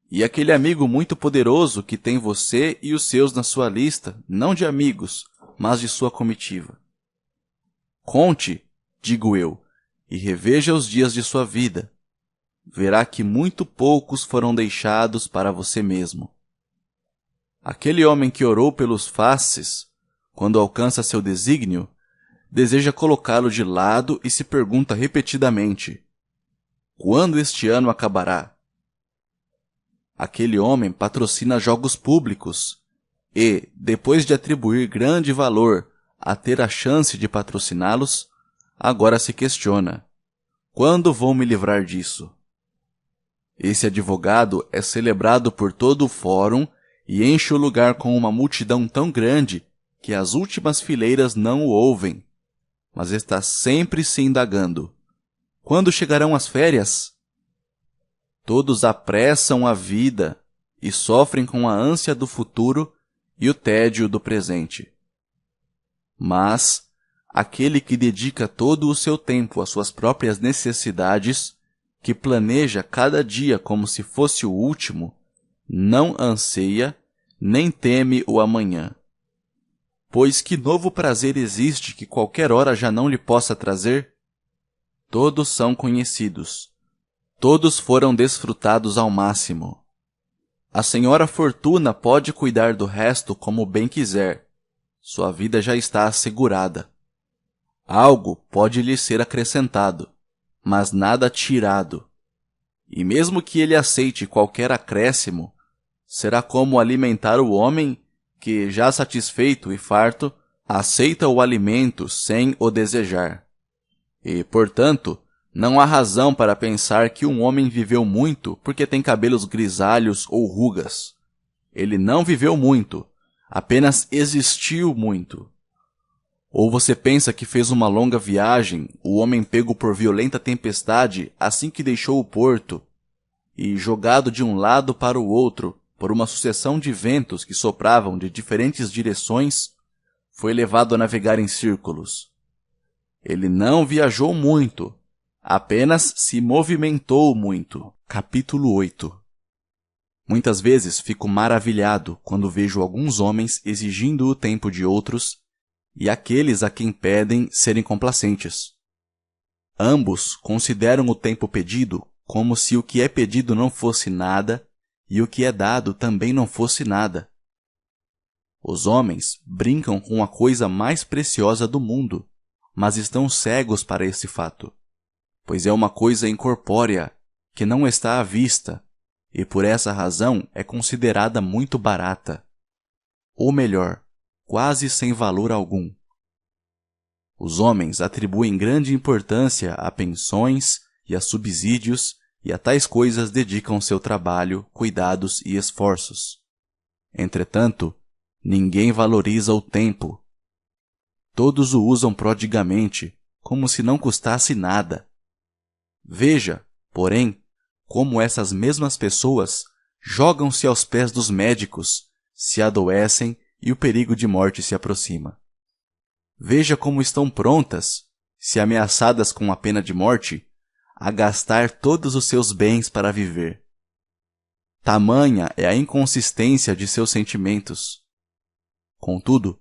E aquele amigo muito poderoso que tem você e os seus na sua lista, não de amigos, mas de sua comitiva? Conte, digo eu, e reveja os dias de sua vida. Verá que muito poucos foram deixados para você mesmo. Aquele homem que orou pelos faces, quando alcança seu desígnio, deseja colocá-lo de lado e se pergunta repetidamente: quando este ano acabará? Aquele homem patrocina jogos públicos e, depois de atribuir grande valor a ter a chance de patrociná-los, agora se questiona: quando vou me livrar disso? Esse advogado é celebrado por todo o fórum e enche o lugar com uma multidão tão grande que as últimas fileiras não o ouvem, mas está sempre se indagando: quando chegarão as férias? Todos apressam a vida e sofrem com a ânsia do futuro e o tédio do presente. Mas aquele que dedica todo o seu tempo às suas próprias necessidades, que planeja cada dia como se fosse o último, não anseia nem teme o amanhã. Pois que novo prazer existe que qualquer hora já não lhe possa trazer? Todos são conhecidos. Todos foram desfrutados ao máximo. A senhora Fortuna pode cuidar do resto como bem quiser. Sua vida já está assegurada. Algo pode lhe ser acrescentado, mas nada tirado. E mesmo que ele aceite qualquer acréscimo, será como alimentar o homem que, já satisfeito e farto, aceita o alimento sem o desejar. E, portanto, não há razão para pensar que um homem viveu muito porque tem cabelos grisalhos ou rugas. Ele não viveu muito, apenas existiu muito. Ou você pensa que fez uma longa viagem, o homem pego por violenta tempestade assim que deixou o porto, e jogado de um lado para o outro por uma sucessão de ventos que sopravam de diferentes direções, foi levado a navegar em círculos. Ele não viajou muito, apenas se movimentou muito. Capítulo 8. Muitas vezes fico maravilhado quando vejo alguns homens exigindo o tempo de outros e aqueles a quem pedem serem complacentes. Ambos consideram o tempo pedido como se o que é pedido não fosse nada e o que é dado também não fosse nada. Os homens brincam com a coisa mais preciosa do mundo, mas estão cegos para esse fato, pois é uma coisa incorpórea, que não está à vista, e por essa razão é considerada muito barata, ou melhor, quase sem valor algum. Os homens atribuem grande importância a pensões e a subsídios, e a tais coisas dedicam seu trabalho, cuidados e esforços. Entretanto, ninguém valoriza o tempo. Todos o usam prodigamente, como se não custasse nada. Veja, porém, como essas mesmas pessoas jogam-se aos pés dos médicos, se adoecem e o perigo de morte se aproxima. Veja como estão prontas, se ameaçadas com a pena de morte, a gastar todos os seus bens para viver. Tamanha é a inconsistência de seus sentimentos. Contudo,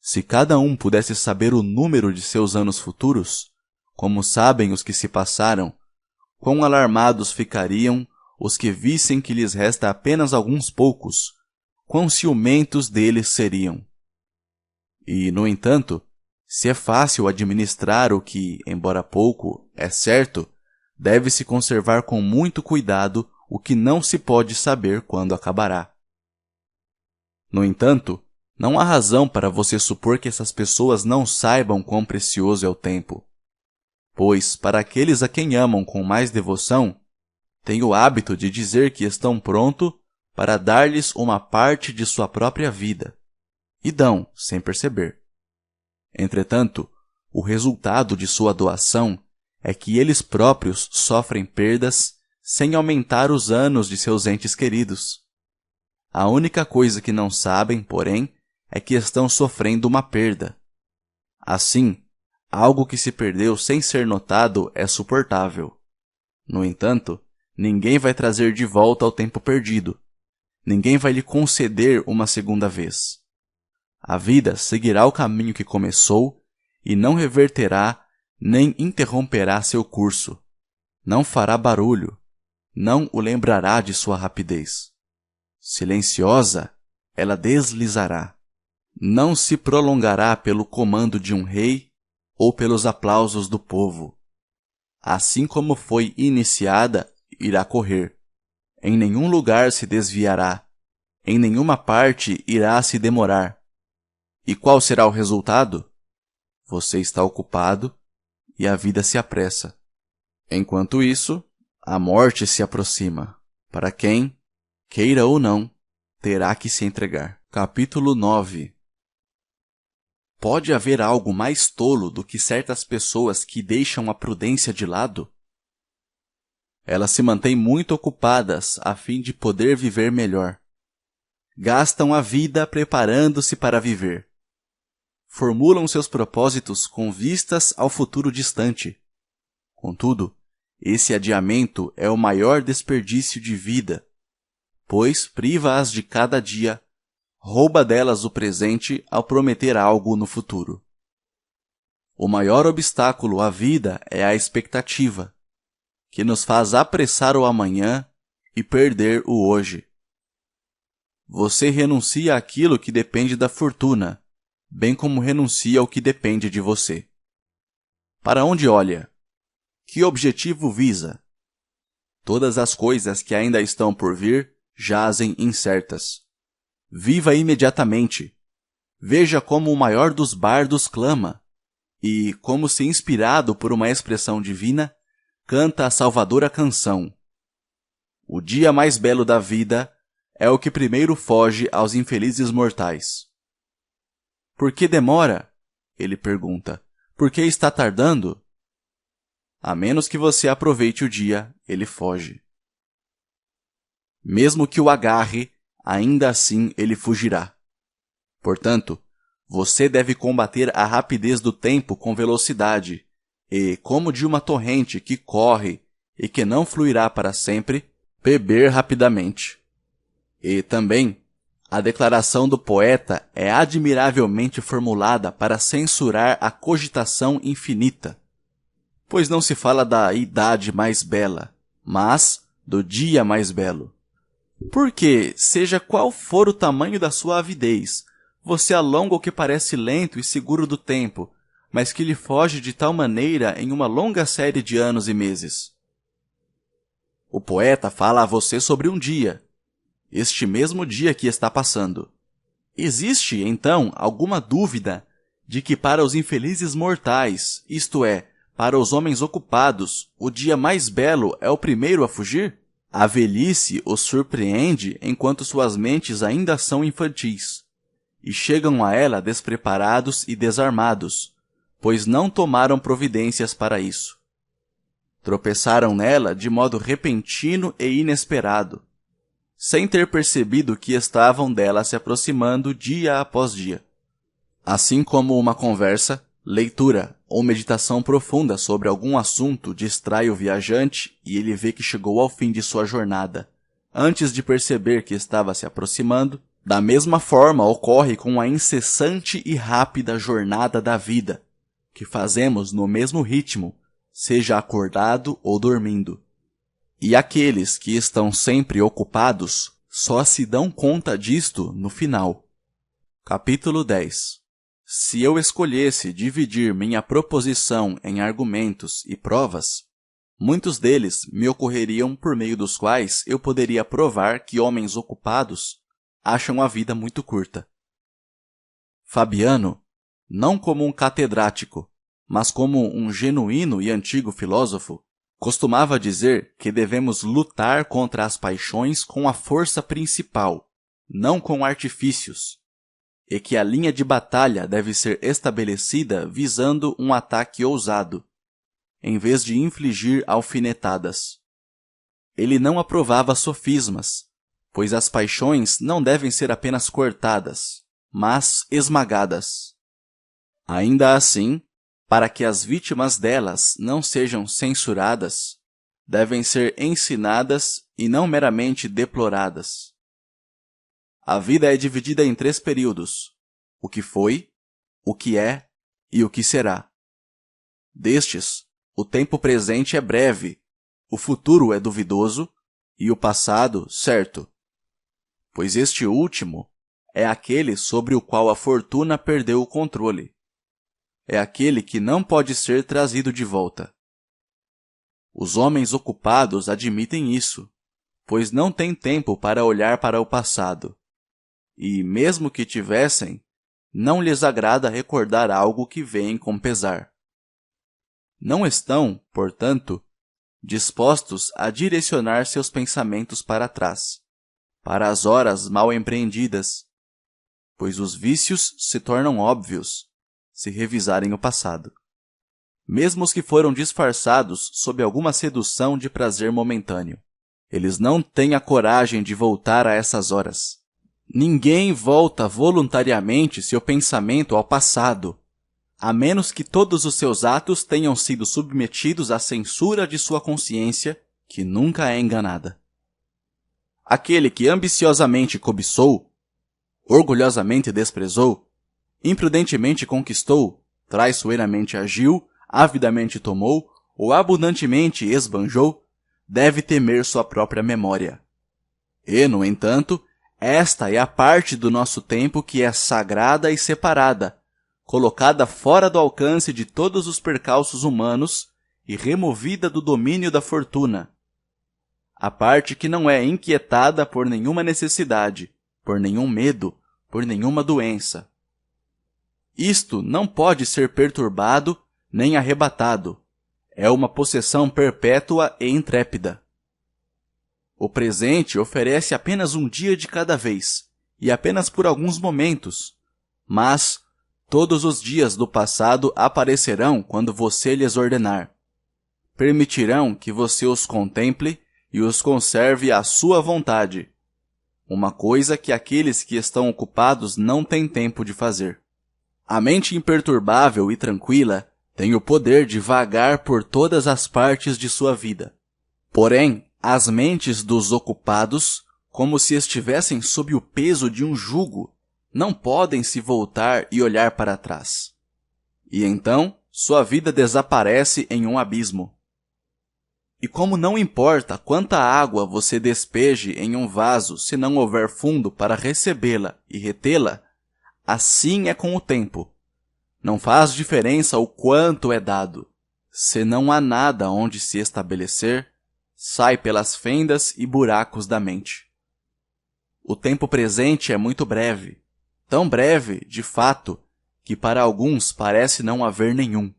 se cada um pudesse saber o número de seus anos futuros, como sabem os que se passaram, quão alarmados ficariam os que vissem que lhes resta apenas alguns poucos, quão ciumentos deles seriam. E, no entanto, se é fácil administrar o que, embora pouco, é certo, deve-se conservar com muito cuidado o que não se pode saber quando acabará. No entanto, não há razão para você supor que essas pessoas não saibam quão precioso é o tempo, pois, para aqueles a quem amam com mais devoção, têm o hábito de dizer que estão prontos para dar-lhes uma parte de sua própria vida, e dão, sem perceber. Entretanto, o resultado de sua doação é que eles próprios sofrem perdas sem aumentar os anos de seus entes queridos. A única coisa que não sabem, porém, é que estão sofrendo uma perda. Assim, algo que se perdeu sem ser notado é suportável. No entanto, ninguém vai trazer de volta o tempo perdido. Ninguém vai lhe conceder uma segunda vez. A vida seguirá o caminho que começou e não reverterá nem interromperá seu curso. Não fará barulho, não o lembrará de sua rapidez. Silenciosa, ela deslizará. Não se prolongará pelo comando de um rei ou pelos aplausos do povo. Assim como foi iniciada, irá correr. Em nenhum lugar se desviará, em nenhuma parte irá se demorar. E qual será o resultado? Você está ocupado e a vida se apressa. Enquanto isso, a morte se aproxima, para quem, queira ou não, terá que se entregar. Capítulo 9. Pode haver algo mais tolo do que certas pessoas que deixam a prudência de lado? Elas se mantêm muito ocupadas a fim de poder viver melhor. Gastam a vida preparando-se para viver. Formulam seus propósitos com vistas ao futuro distante. Contudo, esse adiamento é o maior desperdício de vida, pois priva-as de cada dia, rouba delas o presente ao prometer algo no futuro. O maior obstáculo à vida é a expectativa, que nos faz apressar o amanhã e perder o hoje. Você renuncia àquilo que depende da fortuna, bem como renuncia ao que depende de você. Para onde olha? Que objetivo visa? Todas as coisas que ainda estão por vir jazem incertas. Viva imediatamente. Veja como o maior dos bardos clama, e, como se inspirado por uma expressão divina, canta a salvadora canção. O dia mais belo da vida é o que primeiro foge aos infelizes mortais. Por que demora? Ele pergunta. Por que está tardando? A menos que você aproveite o dia, ele foge. Mesmo que o agarre, ainda assim ele fugirá. Portanto, você deve combater a rapidez do tempo com velocidade, e, como de uma torrente que corre e que não fluirá para sempre, beber rapidamente. E também, a declaração do poeta é admiravelmente formulada para censurar a cogitação infinita, pois não se fala da idade mais bela, mas do dia mais belo. Porque, seja qual for o tamanho da sua avidez, você alonga o que parece lento e seguro do tempo, mas que lhe foge de tal maneira em uma longa série de anos e meses. O poeta fala a você sobre um dia, este mesmo dia que está passando. Existe, então, alguma dúvida de que para os infelizes mortais, isto é, para os homens ocupados, o dia mais belo é o primeiro a fugir? A velhice os surpreende enquanto suas mentes ainda são infantis, e chegam a ela despreparados e desarmados, pois não tomaram providências para isso. Tropeçaram nela de modo repentino e inesperado, sem ter percebido que estavam dela se aproximando dia após dia. Assim como uma conversa, leitura ou meditação profunda sobre algum assunto distrai o viajante e ele vê que chegou ao fim de sua jornada, antes de perceber que estava se aproximando, da mesma forma ocorre com a incessante e rápida jornada da vida, que fazemos no mesmo ritmo, seja acordado ou dormindo. E aqueles que estão sempre ocupados só se dão conta disto no final. Capítulo 10. Se eu escolhesse dividir minha proposição em argumentos e provas, muitos deles me ocorreriam por meio dos quais eu poderia provar que homens ocupados acham a vida muito curta. Fabiano, não como um catedrático, mas como um genuíno e antigo filósofo, costumava dizer que devemos lutar contra as paixões com a força principal, não com artifícios, e que a linha de batalha deve ser estabelecida visando um ataque ousado, em vez de infligir alfinetadas. Ele não aprovava sofismas, pois as paixões não devem ser apenas cortadas, mas esmagadas. Ainda assim, para que as vítimas delas não sejam censuradas, devem ser ensinadas e não meramente deploradas. A vida é dividida em 3 períodos: o que foi, o que é e o que será. Destes, o tempo presente é breve, o futuro é duvidoso e o passado certo, pois este último é aquele sobre o qual a fortuna perdeu o controle. É aquele que não pode ser trazido de volta. Os homens ocupados admitem isso, pois não têm tempo para olhar para o passado. E, mesmo que tivessem, não lhes agrada recordar algo que veem com pesar. Não estão, portanto, dispostos a direcionar seus pensamentos para trás, para as horas mal empreendidas, pois os vícios se tornam óbvios se revisarem o passado, mesmo os que foram disfarçados sob alguma sedução de prazer momentâneo. Eles não têm a coragem de voltar a essas horas. Ninguém volta voluntariamente seu pensamento ao passado, a menos que todos os seus atos tenham sido submetidos à censura de sua consciência, que nunca é enganada. Aquele que ambiciosamente cobiçou, orgulhosamente desprezou, imprudentemente conquistou, traiçoeiramente agiu, avidamente tomou ou abundantemente esbanjou, deve temer sua própria memória. E, no entanto, esta é a parte do nosso tempo que é sagrada e separada, colocada fora do alcance de todos os percalços humanos e removida do domínio da fortuna. A parte que não é inquietada por nenhuma necessidade, por nenhum medo, por nenhuma doença. Isto não pode ser perturbado nem arrebatado. É uma possessão perpétua e intrépida. O presente oferece apenas um dia de cada vez, e apenas por alguns momentos. Mas todos os dias do passado aparecerão quando você lhes ordenar. Permitirão que você os contemple e os conserve à sua vontade. Uma coisa que aqueles que estão ocupados não têm tempo de fazer. A mente imperturbável e tranquila tem o poder de vagar por todas as partes de sua vida. Porém, as mentes dos ocupados, como se estivessem sob o peso de um jugo, não podem se voltar e olhar para trás. E então, sua vida desaparece em um abismo. E como não importa quanta água você despeje em um vaso se não houver fundo para recebê-la e retê-la, assim é com o tempo. Não faz diferença o quanto é dado. Se não há nada onde se estabelecer, sai pelas fendas e buracos da mente. O tempo presente é muito breve, tão breve, de fato, que para alguns parece não haver nenhum.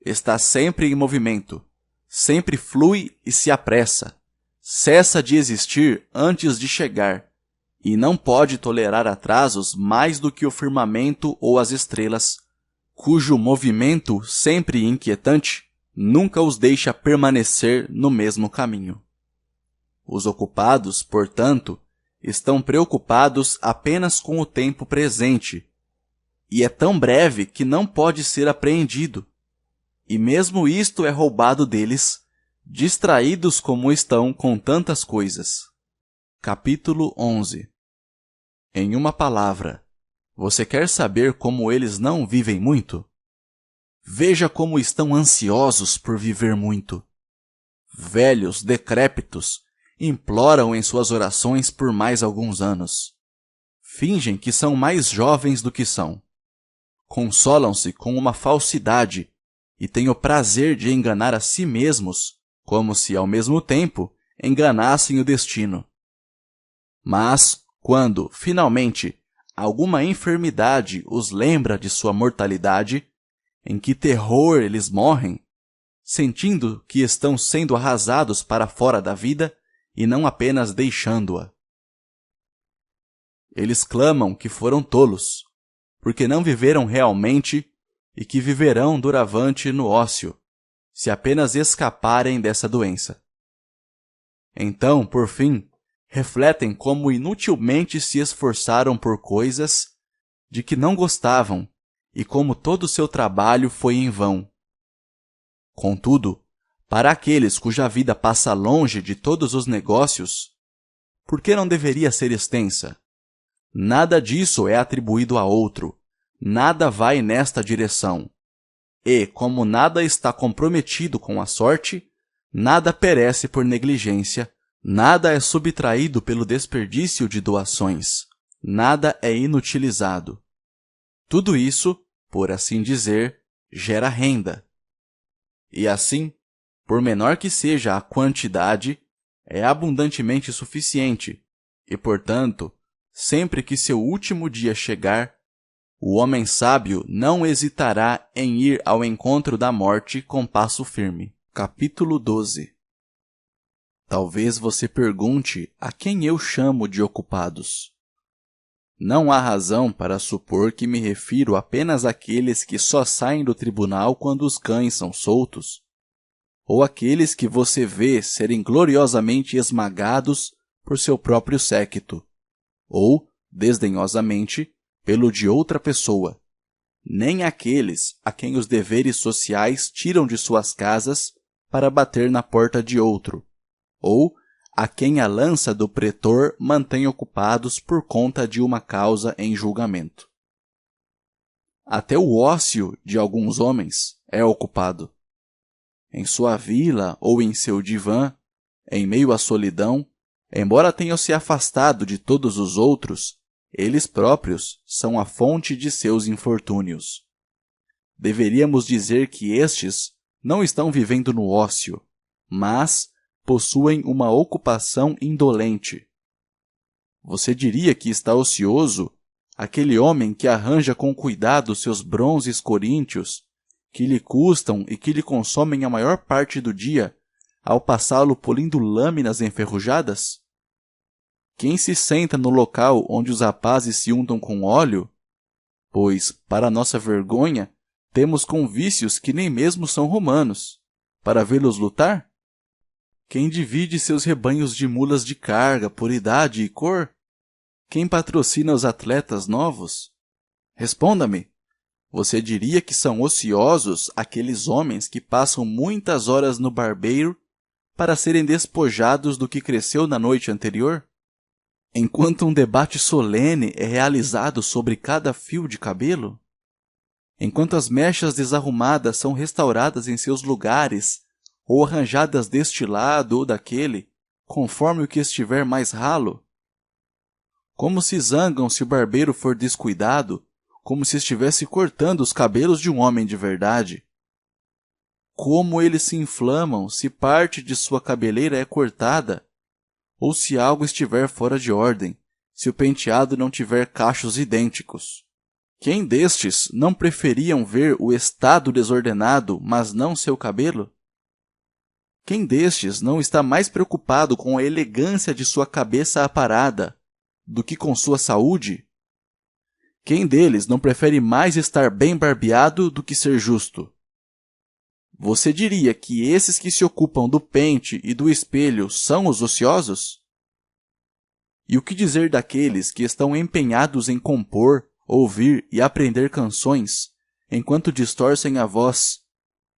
Está sempre em movimento, sempre flui e se apressa, cessa de existir antes de chegar, e não pode tolerar atrasos mais do que o firmamento ou as estrelas, cujo movimento, sempre inquietante, nunca os deixa permanecer no mesmo caminho. Os ocupados, portanto, estão preocupados apenas com o tempo presente, e é tão breve que não pode ser apreendido. E mesmo isto é roubado deles, distraídos como estão com tantas coisas. Capítulo 11. Em uma palavra, você quer saber como eles não vivem muito? Veja como estão ansiosos por viver muito. Velhos, decrépitos, imploram em suas orações por mais alguns anos. Fingem que são mais jovens do que são. Consolam-se com uma falsidade e têm o prazer de enganar a si mesmos, como se, ao mesmo tempo, enganassem o destino. Mas, quando, finalmente, alguma enfermidade os lembra de sua mortalidade, em que terror eles morrem, sentindo que estão sendo arrasados para fora da vida e não apenas deixando-a. Eles clamam que foram tolos, porque não viveram realmente e que viverão doravante no ócio, se apenas escaparem dessa doença. Então, por fim, refletem como inutilmente se esforçaram por coisas de que não gostavam e como todo o seu trabalho foi em vão. Contudo, para aqueles cuja vida passa longe de todos os negócios, por que não deveria ser extensa? Nada disso é atribuído a outro, nada vai nesta direção. E, como nada está comprometido com a sorte, nada perece por negligência, nada é subtraído pelo desperdício de doações, nada é inutilizado. Tudo isso, por assim dizer, gera renda. E assim, por menor que seja a quantidade, é abundantemente suficiente, e, portanto, sempre que seu último dia chegar, o homem sábio não hesitará em ir ao encontro da morte com passo firme. Capítulo 12. Talvez você pergunte a quem eu chamo de ocupados. Não há razão para supor que me refiro apenas àqueles que só saem do tribunal quando os cães são soltos, ou àqueles que você vê serem gloriosamente esmagados por seu próprio séquito, ou, desdenhosamente, pelo de outra pessoa, nem àqueles a quem os deveres sociais tiram de suas casas para bater na porta de outro, ou a quem a lança do pretor mantém ocupados por conta de uma causa em julgamento. Até o ócio de alguns homens é ocupado. Em sua vila ou em seu divã, em meio à solidão, embora tenham se afastado de todos os outros, eles próprios são a fonte de seus infortúnios. Deveríamos dizer que estes não estão vivendo no ócio, mas possuem uma ocupação indolente. Você diria que está ocioso aquele homem que arranja com cuidado seus bronzes coríntios, que lhe custam e que lhe consomem a maior parte do dia, ao passá-lo polindo lâminas enferrujadas? Quem se senta no local onde os rapazes se untam com óleo? Pois, para nossa vergonha, temos convícios que nem mesmo são romanos, para vê-los lutar? Quem divide seus rebanhos de mulas de carga por idade e cor? Quem patrocina os atletas novos? Responda-me. Você diria que são ociosos aqueles homens que passam muitas horas no barbeiro para serem despojados do que cresceu na noite anterior? Enquanto um debate solene é realizado sobre cada fio de cabelo? Enquanto as mechas desarrumadas são restauradas em seus lugares ou arranjadas deste lado ou daquele, conforme o que estiver mais ralo? Como se zangam se o barbeiro for descuidado, como se estivesse cortando os cabelos de um homem de verdade. Como eles se inflamam se parte de sua cabeleira é cortada, ou se algo estiver fora de ordem, se o penteado não tiver cachos idênticos. Quem destes não preferiam ver o estado desordenado, mas não seu cabelo? Quem destes não está mais preocupado com a elegância de sua cabeça aparada do que com sua saúde? Quem deles não prefere mais estar bem barbeado do que ser justo? Você diria que esses que se ocupam do pente e do espelho são os ociosos? E o que dizer daqueles que estão empenhados em compor, ouvir e aprender canções, enquanto distorcem a voz,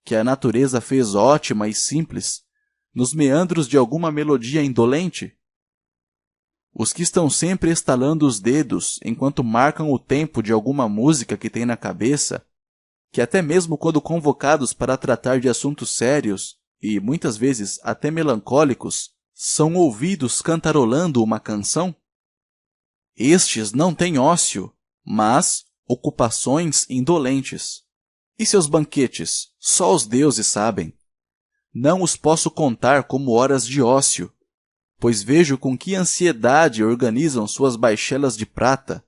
que a natureza fez ótima e simples, nos meandros de alguma melodia indolente? Os que estão sempre estalando os dedos enquanto marcam o tempo de alguma música que tem na cabeça, que até mesmo quando convocados para tratar de assuntos sérios, e muitas vezes até melancólicos, são ouvidos cantarolando uma canção? Estes não têm ócio, mas ocupações indolentes. E seus banquetes, só os deuses sabem. Não os posso contar como horas de ócio, pois vejo com que ansiedade organizam suas baixelas de prata,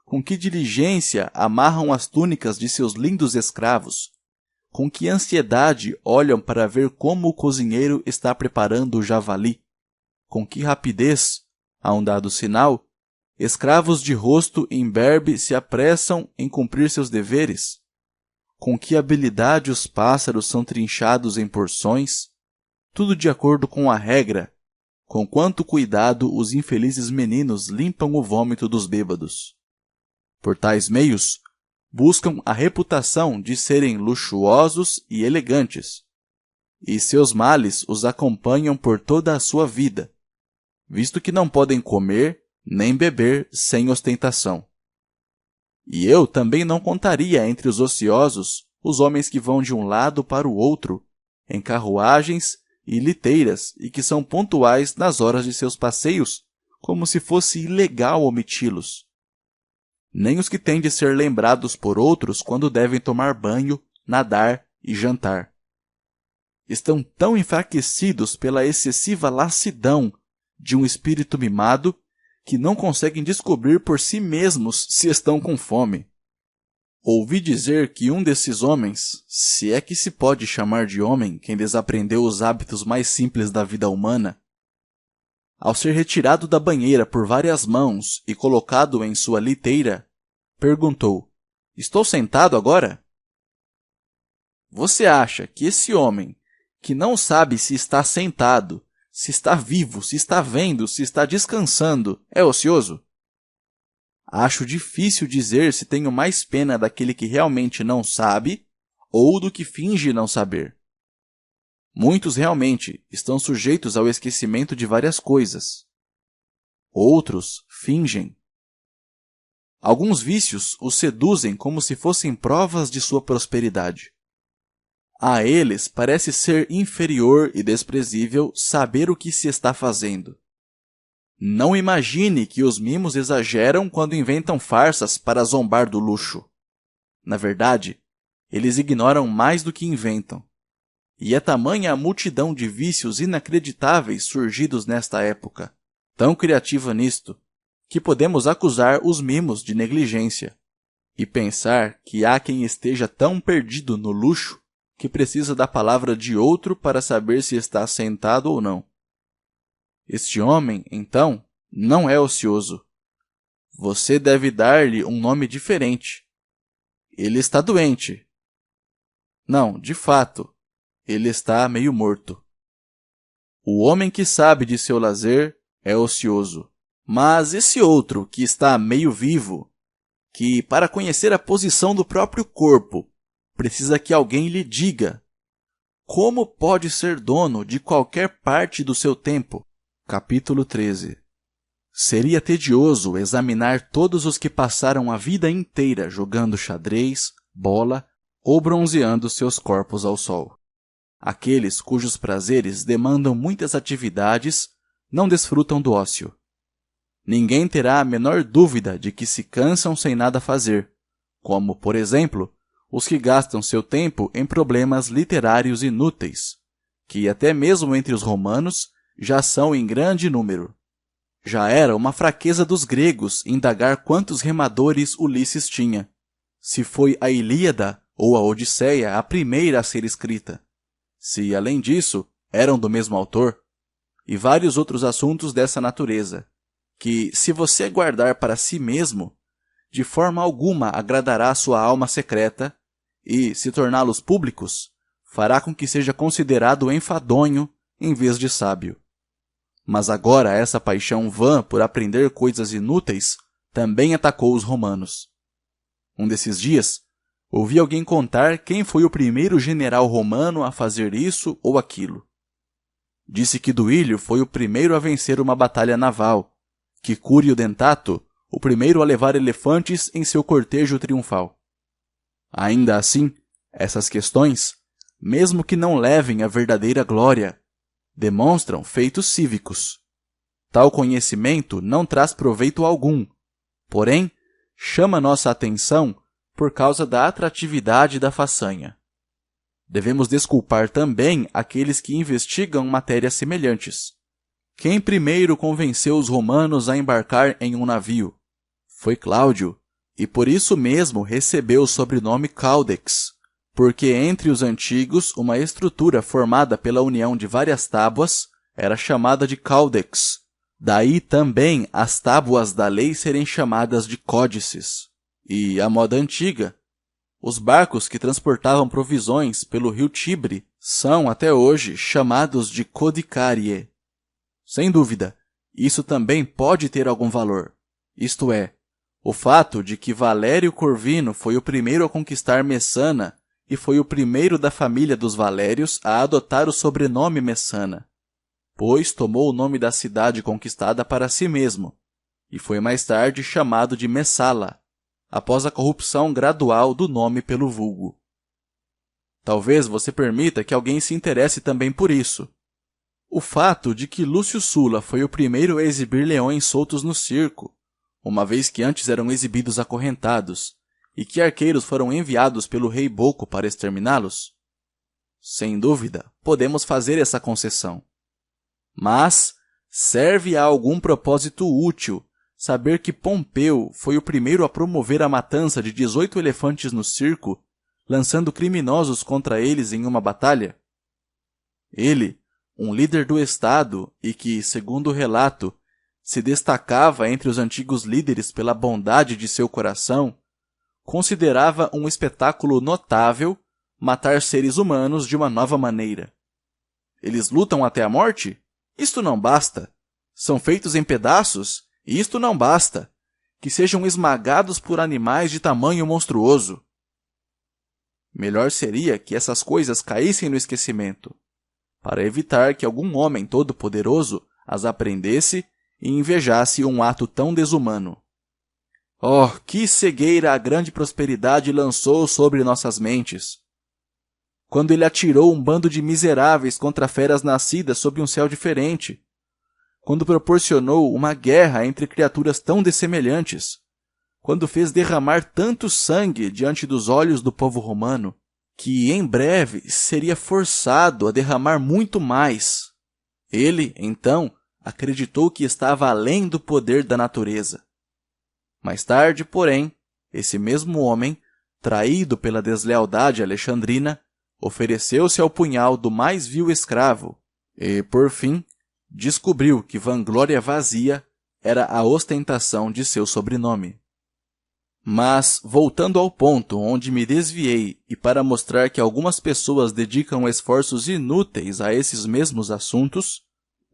com que diligência amarram as túnicas de seus lindos escravos, com que ansiedade olham para ver como o cozinheiro está preparando o javali, com que rapidez, a um dado sinal, escravos de rosto imberbe se apressam em cumprir seus deveres, com que habilidade os pássaros são trinchados em porções, tudo de acordo com a regra, com quanto cuidado os infelizes meninos limpam o vômito dos bêbados. Por tais meios, buscam a reputação de serem luxuosos e elegantes, e seus males os acompanham por toda a sua vida, visto que não podem comer nem beber sem ostentação. E eu também não contaria entre os ociosos os homens que vão de um lado para o outro, em carruagens e liteiras, e que são pontuais nas horas de seus passeios, como se fosse ilegal omiti-los. Nem os que têm de ser lembrados por outros quando devem tomar banho, nadar e jantar. Estão tão enfraquecidos pela excessiva lassidão de um espírito mimado que não conseguem descobrir por si mesmos se estão com fome. Ouvi dizer que um desses homens, se é que se pode chamar de homem quem desaprendeu os hábitos mais simples da vida humana, ao ser retirado da banheira por várias mãos e colocado em sua liteira, perguntou: "Estou sentado agora?" Você acha que esse homem, que não sabe se está sentado, se está vivo, se está vendo, se está descansando, é ocioso? Acho difícil dizer se tenho mais pena daquele que realmente não sabe ou do que finge não saber. Muitos realmente estão sujeitos ao esquecimento de várias coisas. Outros fingem. Alguns vícios os seduzem como se fossem provas de sua prosperidade. A eles parece ser inferior e desprezível saber o que se está fazendo. Não imagine que os mimos exageram quando inventam farsas para zombar do luxo. Na verdade, eles ignoram mais do que inventam. E é tamanha a multidão de vícios inacreditáveis surgidos nesta época, tão criativa nisto, que podemos acusar os mimos de negligência, e pensar que há quem esteja tão perdido no luxo que precisa da palavra de outro para saber se está sentado ou não. Este homem, então, não é ocioso. Você deve dar-lhe um nome diferente. Ele está doente. Não, de fato, ele está meio morto. O homem que sabe de seu lazer é ocioso. Mas esse outro que está meio vivo, que para conhecer a posição do próprio corpo, precisa que alguém lhe diga como pode ser dono de qualquer parte do seu tempo. Capítulo 13. Seria tedioso examinar todos os que passaram a vida inteira jogando xadrez, bola ou bronzeando seus corpos ao sol. Aqueles cujos prazeres demandam muitas atividades não desfrutam do ócio. Ninguém terá a menor dúvida de que se cansam sem nada fazer, como, por exemplo, os que gastam seu tempo em problemas literários inúteis, que até mesmo entre os romanos já são em grande número. Já era uma fraqueza dos gregos indagar quantos remadores Ulisses tinha, se foi a Ilíada ou a Odisseia a primeira a ser escrita, se, além disso, eram do mesmo autor, e vários outros assuntos dessa natureza, que, se você guardar para si mesmo, de forma alguma agradará a sua alma secreta e, se torná-los públicos, fará com que seja considerado enfadonho em vez de sábio. Mas agora essa paixão vã por aprender coisas inúteis também atacou os romanos. Um desses dias, ouvi alguém contar quem foi o primeiro general romano a fazer isso ou aquilo. Disse que Duílio foi o primeiro a vencer uma batalha naval, que Cúrio Dentato, o primeiro a levar elefantes em seu cortejo triunfal. Ainda assim, essas questões, mesmo que não levem à verdadeira glória, demonstram feitos cívicos. Tal conhecimento não traz proveito algum, porém, chama nossa atenção por causa da atratividade da façanha. Devemos desculpar também aqueles que investigam matérias semelhantes. Quem primeiro convenceu os romanos a embarcar em um navio? Foi Cláudio, e por isso mesmo recebeu o sobrenome Caudex, porque entre os antigos uma estrutura formada pela união de várias tábuas era chamada de Caudex. Daí também as tábuas da lei serem chamadas de códices. E, à moda antiga, os barcos que transportavam provisões pelo rio Tibre são, até hoje, chamados de codicarie. Sem dúvida, isso também pode ter algum valor. Isto é, o fato de que Valério Corvino foi o primeiro a conquistar Messana e foi o primeiro da família dos Valérios a adotar o sobrenome Messana, pois tomou o nome da cidade conquistada para si mesmo, e foi mais tarde chamado de Messala, após a corrupção gradual do nome pelo vulgo. Talvez você permita que alguém se interesse também por isso. O fato de que Lúcio Sulla foi o primeiro a exibir leões soltos no circo, uma vez que antes eram exibidos acorrentados, e que arqueiros foram enviados pelo rei Boco para exterminá-los? Sem dúvida, podemos fazer essa concessão. Mas serve a algum propósito útil saber que Pompeu foi o primeiro a promover a matança de 18 elefantes no circo, lançando criminosos contra eles em uma batalha? Ele, um líder do Estado e que, segundo o relato, se destacava entre os antigos líderes pela bondade de seu coração, considerava um espetáculo notável matar seres humanos de uma nova maneira. Eles lutam até a morte? Isto não basta. São feitos em pedaços? Isto não basta. Que sejam esmagados por animais de tamanho monstruoso. Melhor seria que essas coisas caíssem no esquecimento, para evitar que algum homem todo-poderoso as aprendesse e invejasse um ato tão desumano. Oh, que cegueira a grande prosperidade lançou sobre nossas mentes! Quando ele atirou um bando de miseráveis contra feras nascidas sob um céu diferente, quando proporcionou uma guerra entre criaturas tão dessemelhantes, quando fez derramar tanto sangue diante dos olhos do povo romano, que em breve seria forçado a derramar muito mais. Ele, então, acreditou que estava além do poder da natureza. Mais tarde, porém, esse mesmo homem, traído pela deslealdade alexandrina, ofereceu-se ao punhal do mais vil escravo e, por fim, descobriu que vanglória vazia era a ostentação de seu sobrenome. Mas, voltando ao ponto onde me desviei e para mostrar que algumas pessoas dedicam esforços inúteis a esses mesmos assuntos,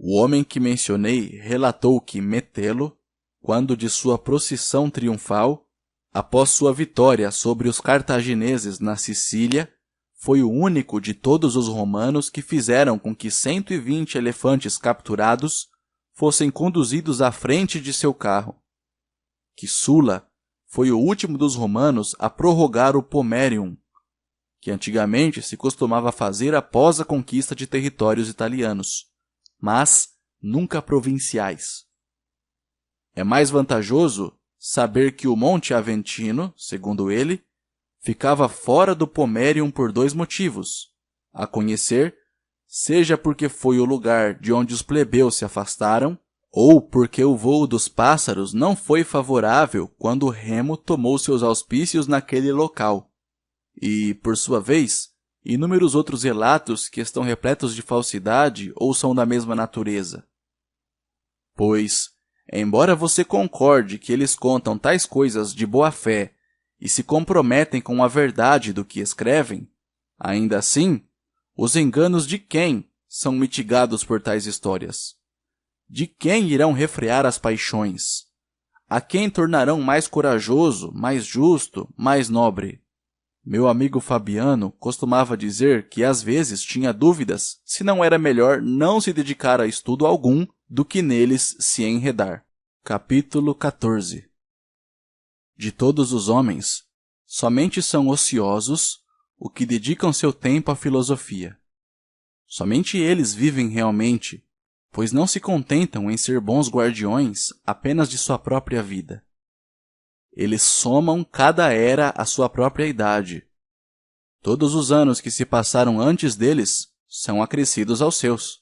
o homem que mencionei relatou que Metelo, quando de sua procissão triunfal, após sua vitória sobre os cartagineses na Sicília, foi o único de todos os romanos que fizeram com que 120 elefantes capturados fossem conduzidos à frente de seu carro. Que Sulla foi o último dos romanos a prorrogar o pomerium, que antigamente se costumava fazer após a conquista de territórios italianos, mas nunca provinciais. É mais vantajoso saber que o Monte Aventino, segundo ele, ficava fora do pomerium por 2 motivos. A conhecer, seja porque foi o lugar de onde os plebeus se afastaram, ou porque o voo dos pássaros não foi favorável quando Remo tomou seus auspícios naquele local. E, por sua vez, inúmeros outros relatos que estão repletos de falsidade ou são da mesma natureza. Pois, embora você concorde que eles contam tais coisas de boa fé e se comprometem com a verdade do que escrevem, ainda assim, os enganos de quem são mitigados por tais histórias? De quem irão refrear as paixões? A quem tornarão mais corajoso, mais justo, mais nobre? Meu amigo Fabiano costumava dizer que às vezes tinha dúvidas se não era melhor não se dedicar a estudo algum do que neles se enredar. Capítulo 14. De todos os homens, somente são ociosos os que dedicam seu tempo à filosofia. Somente eles vivem realmente, pois não se contentam em ser bons guardiões apenas de sua própria vida. Eles somam cada era à sua própria idade. Todos os anos que se passaram antes deles são acrescidos aos seus.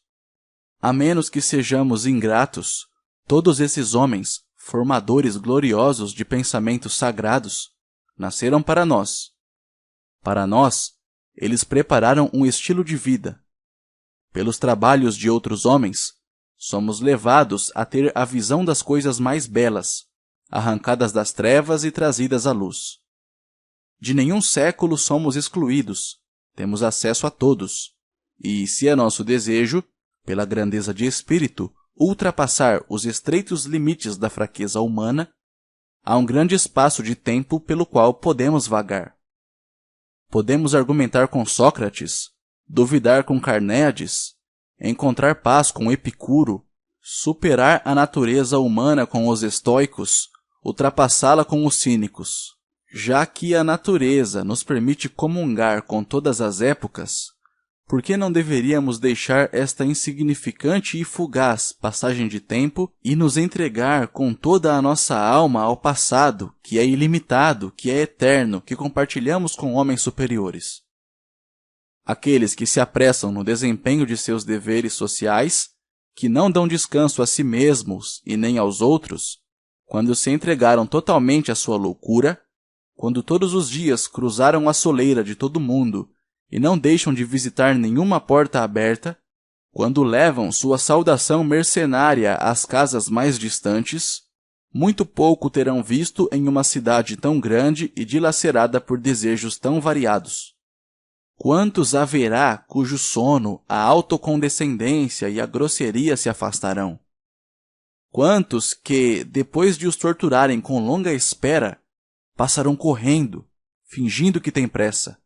A menos que sejamos ingratos, todos esses homens, formadores gloriosos de pensamentos sagrados, nasceram para nós. Para nós, eles prepararam um estilo de vida. Pelos trabalhos de outros homens, somos levados a ter a visão das coisas mais belas, arrancadas das trevas e trazidas à luz. De nenhum século somos excluídos, temos acesso a todos, e se é nosso desejo, pela grandeza de espírito, ultrapassar os estreitos limites da fraqueza humana, há um grande espaço de tempo pelo qual podemos vagar. Podemos argumentar com Sócrates, duvidar com Carnéades, encontrar paz com Epicuro, superar a natureza humana com os estoicos, ultrapassá-la com os cínicos. Já que a natureza nos permite comungar com todas as épocas, por que não deveríamos deixar esta insignificante e fugaz passagem de tempo e nos entregar com toda a nossa alma ao passado, que é ilimitado, que é eterno, que compartilhamos com homens superiores? Aqueles que se apressam no desempenho de seus deveres sociais, que não dão descanso a si mesmos e nem aos outros, quando se entregaram totalmente à sua loucura, quando todos os dias cruzaram a soleira de todo mundo e não deixam de visitar nenhuma porta aberta, quando levam sua saudação mercenária às casas mais distantes, muito pouco terão visto em uma cidade tão grande e dilacerada por desejos tão variados. Quantos haverá cujo sono, a autocondescendência e a grosseria se afastarão? Quantos que, depois de os torturarem com longa espera, passarão correndo, fingindo que têm pressa?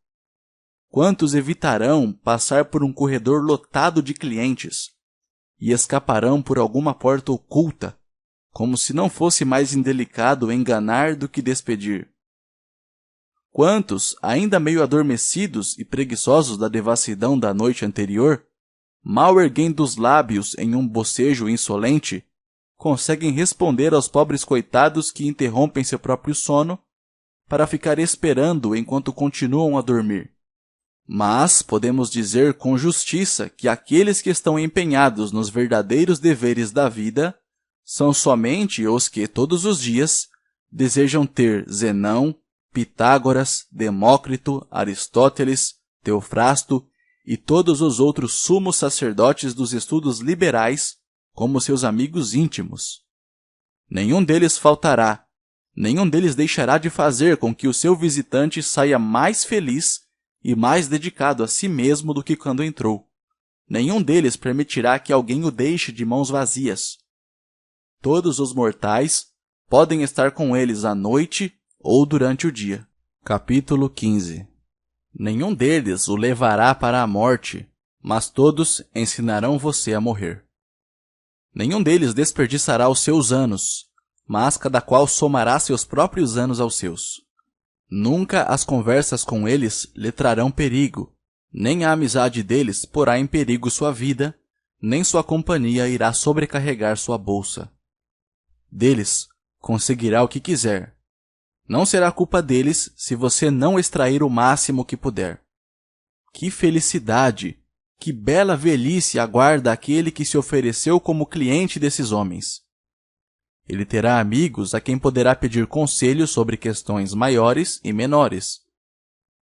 Quantos evitarão passar por um corredor lotado de clientes e escaparão por alguma porta oculta, como se não fosse mais indelicado enganar do que despedir? Quantos, ainda meio adormecidos e preguiçosos da devassidão da noite anterior, mal erguendo os lábios em um bocejo insolente, conseguem responder aos pobres coitados que interrompem seu próprio sono para ficar esperando enquanto continuam a dormir? Mas podemos dizer com justiça que aqueles que estão empenhados nos verdadeiros deveres da vida são somente os que, todos os dias, desejam ter Zenão, Pitágoras, Demócrito, Aristóteles, Teofrasto e todos os outros sumos sacerdotes dos estudos liberais como seus amigos íntimos. Nenhum deles faltará, nenhum deles deixará de fazer com que o seu visitante saia mais feliz e mais dedicado a si mesmo do que quando entrou. Nenhum deles permitirá que alguém o deixe de mãos vazias. Todos os mortais podem estar com eles à noite ou durante o dia. Capítulo 15. Nenhum deles o levará para a morte, mas todos ensinarão você a morrer. Nenhum deles desperdiçará os seus anos, mas cada qual somará seus próprios anos aos seus. Nunca as conversas com eles lhe trarão perigo, nem a amizade deles porá em perigo sua vida, nem sua companhia irá sobrecarregar sua bolsa. Deles conseguirá o que quiser, Não será culpa deles se você não extrair o máximo que puder. Que felicidade, que bela velhice aguarda aquele que se ofereceu como cliente desses homens. Ele terá amigos a quem poderá pedir conselhos sobre questões maiores e menores,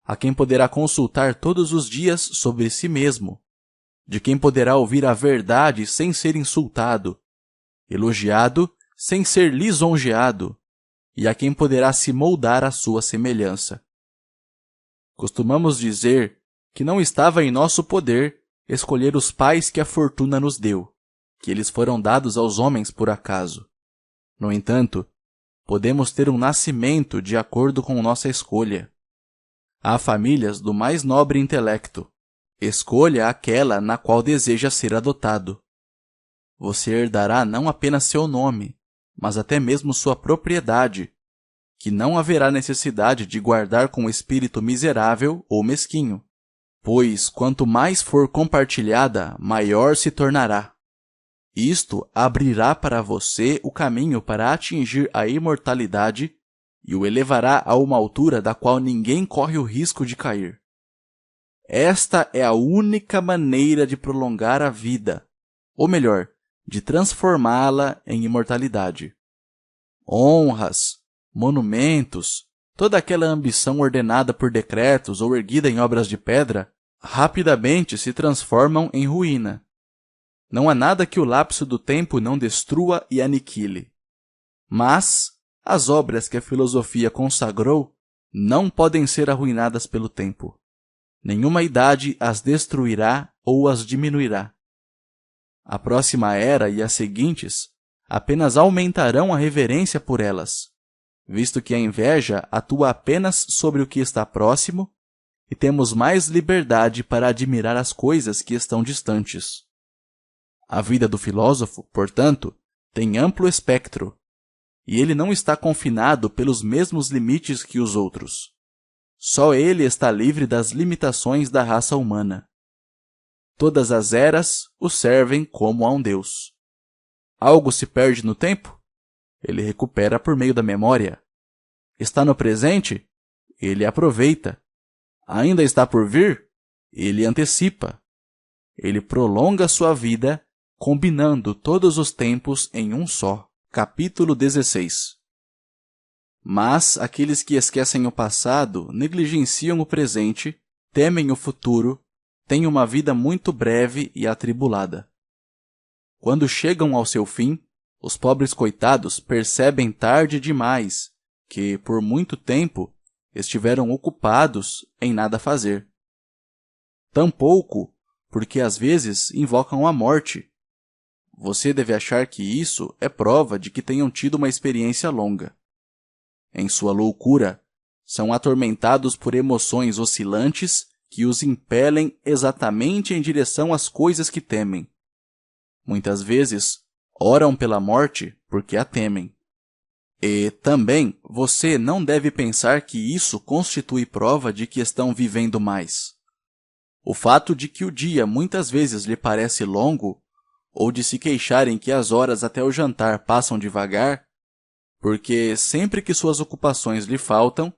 a quem poderá consultar todos os dias sobre si mesmo, de quem poderá ouvir a verdade sem ser insultado, elogiado sem ser lisonjeado, e a quem poderá se moldar à sua semelhança. Costumamos dizer que não estava em nosso poder escolher os pais que a fortuna nos deu, que eles foram dados aos homens por acaso. No entanto, podemos ter um nascimento de acordo com nossa escolha. Há famílias do mais nobre intelecto. Escolha aquela na qual deseja ser adotado. Você herdará não apenas seu nome, mas até mesmo sua propriedade, que não haverá necessidade de guardar com espírito miserável ou mesquinho, pois quanto mais for compartilhada, maior se tornará. Isto abrirá para você o caminho para atingir a imortalidade e o elevará a uma altura da qual ninguém corre o risco de cair. Esta é a única maneira de prolongar a vida, ou melhor, de transformá-la em imortalidade. Honras, monumentos, toda aquela ambição ordenada por decretos ou erguida em obras de pedra, rapidamente se transformam em ruína. Não há nada que o lapso do tempo não destrua e aniquile. Mas as obras que a filosofia consagrou não podem ser arruinadas pelo tempo. Nenhuma idade as destruirá ou as diminuirá. A próxima era e as seguintes apenas aumentarão a reverência por elas, visto que a inveja atua apenas sobre o que está próximo e temos mais liberdade para admirar as coisas que estão distantes. A vida do filósofo, portanto, tem amplo espectro, e ele não está confinado pelos mesmos limites que os outros. Só ele está livre das limitações da raça humana. Todas as eras o servem como a um deus. Algo se perde no tempo? Ele recupera por meio da memória. Está no presente? Ele aproveita. Ainda está por vir? Ele antecipa. Ele prolonga sua vida, combinando todos os tempos em um só. Capítulo 16. Mas aqueles que esquecem o passado, negligenciam o presente, temem o futuro, têm uma vida muito breve e atribulada. Quando chegam ao seu fim, os pobres coitados percebem tarde demais que, por muito tempo, estiveram ocupados em nada fazer. Tampouco porque às vezes invocam a morte. Você deve achar que isso é prova de que tenham tido uma experiência longa. Em sua loucura, são atormentados por emoções oscilantes que os impelem exatamente em direção às coisas que temem. Muitas vezes, oram pela morte porque a temem. E também você não deve pensar que isso constitui prova de que estão vivendo mais. O fato de que o dia muitas vezes lhe parece longo, ou de se queixarem que as horas até o jantar passam devagar, porque sempre que suas ocupações lhe faltam,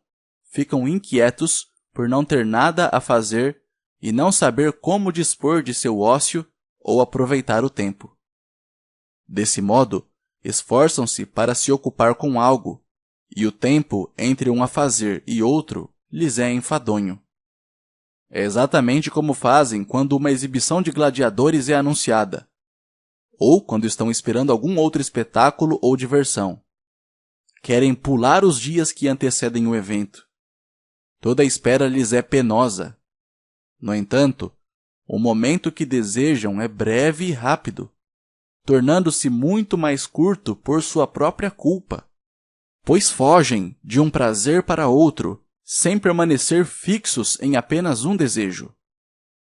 ficam inquietos por não ter nada a fazer e não saber como dispor de seu ócio ou aproveitar o tempo. Desse modo, esforçam-se para se ocupar com algo, e o tempo entre um afazer e outro lhes é enfadonho. É exatamente como fazem quando uma exibição de gladiadores é anunciada, ou quando estão esperando algum outro espetáculo ou diversão. Querem pular os dias que antecedem o evento. Toda a espera lhes é penosa. No entanto, o momento que desejam é breve e rápido, tornando-se muito mais curto por sua própria culpa, pois fogem de um prazer para outro, sem permanecer fixos em apenas um desejo.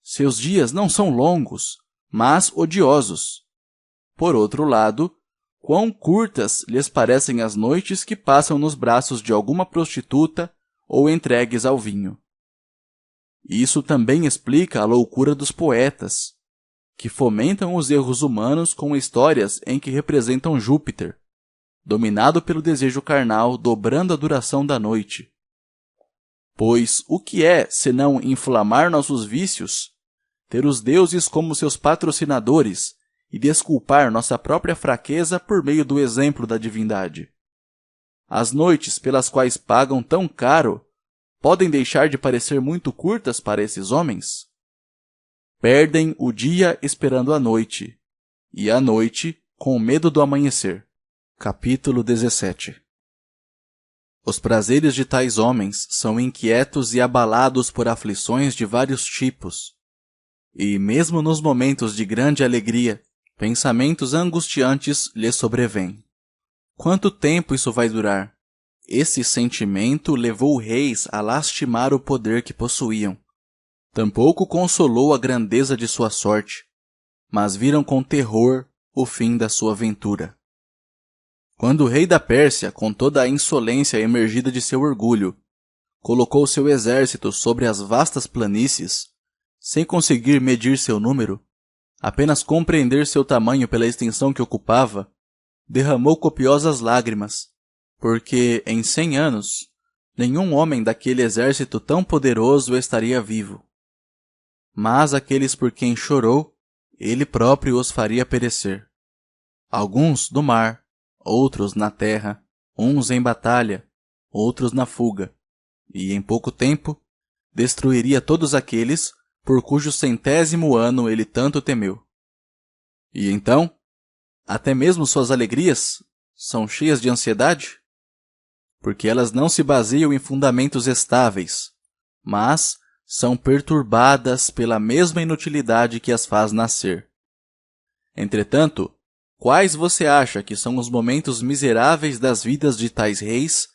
Seus dias não são longos, mas odiosos. Por outro lado, quão curtas lhes parecem as noites que passam nos braços de alguma prostituta ou entregues ao vinho. Isso também explica a loucura dos poetas, que fomentam os erros humanos com histórias em que representam Júpiter, dominado pelo desejo carnal, dobrando a duração da noite. Pois o que é, senão inflamar nossos vícios, ter os deuses como seus patrocinadores e desculpar nossa própria fraqueza por meio do exemplo da divindade? As noites pelas quais pagam tão caro podem deixar de parecer muito curtas para esses homens? Perdem o dia esperando a noite, e a noite com medo do amanhecer. Capítulo 17. Os prazeres de tais homens são inquietos e abalados por aflições de vários tipos. E mesmo nos momentos de grande alegria, pensamentos angustiantes lhes sobrevêm. Quanto tempo isso vai durar? Esse sentimento levou reis a lastimar o poder que possuíam. Tampouco consolou a grandeza de sua sorte, mas viram com terror o fim da sua ventura. Quando o rei da Pérsia, com toda a insolência emergida de seu orgulho, colocou seu exército sobre as vastas planícies, sem conseguir medir seu número, apenas compreender seu tamanho pela extensão que ocupava, derramou copiosas lágrimas, porque em 100 anos nenhum homem daquele exército tão poderoso estaria vivo. Mas aqueles por quem chorou, ele próprio os faria perecer. Alguns no mar, outros na terra, uns em batalha, outros na fuga, e em pouco tempo destruiria todos aqueles por cujo 100º ano ele tanto temeu. E então, até mesmo suas alegrias são cheias de ansiedade? Porque elas não se baseiam em fundamentos estáveis, mas são perturbadas pela mesma inutilidade que as faz nascer. Entretanto, quais você acha que são os momentos miseráveis das vidas de tais reis,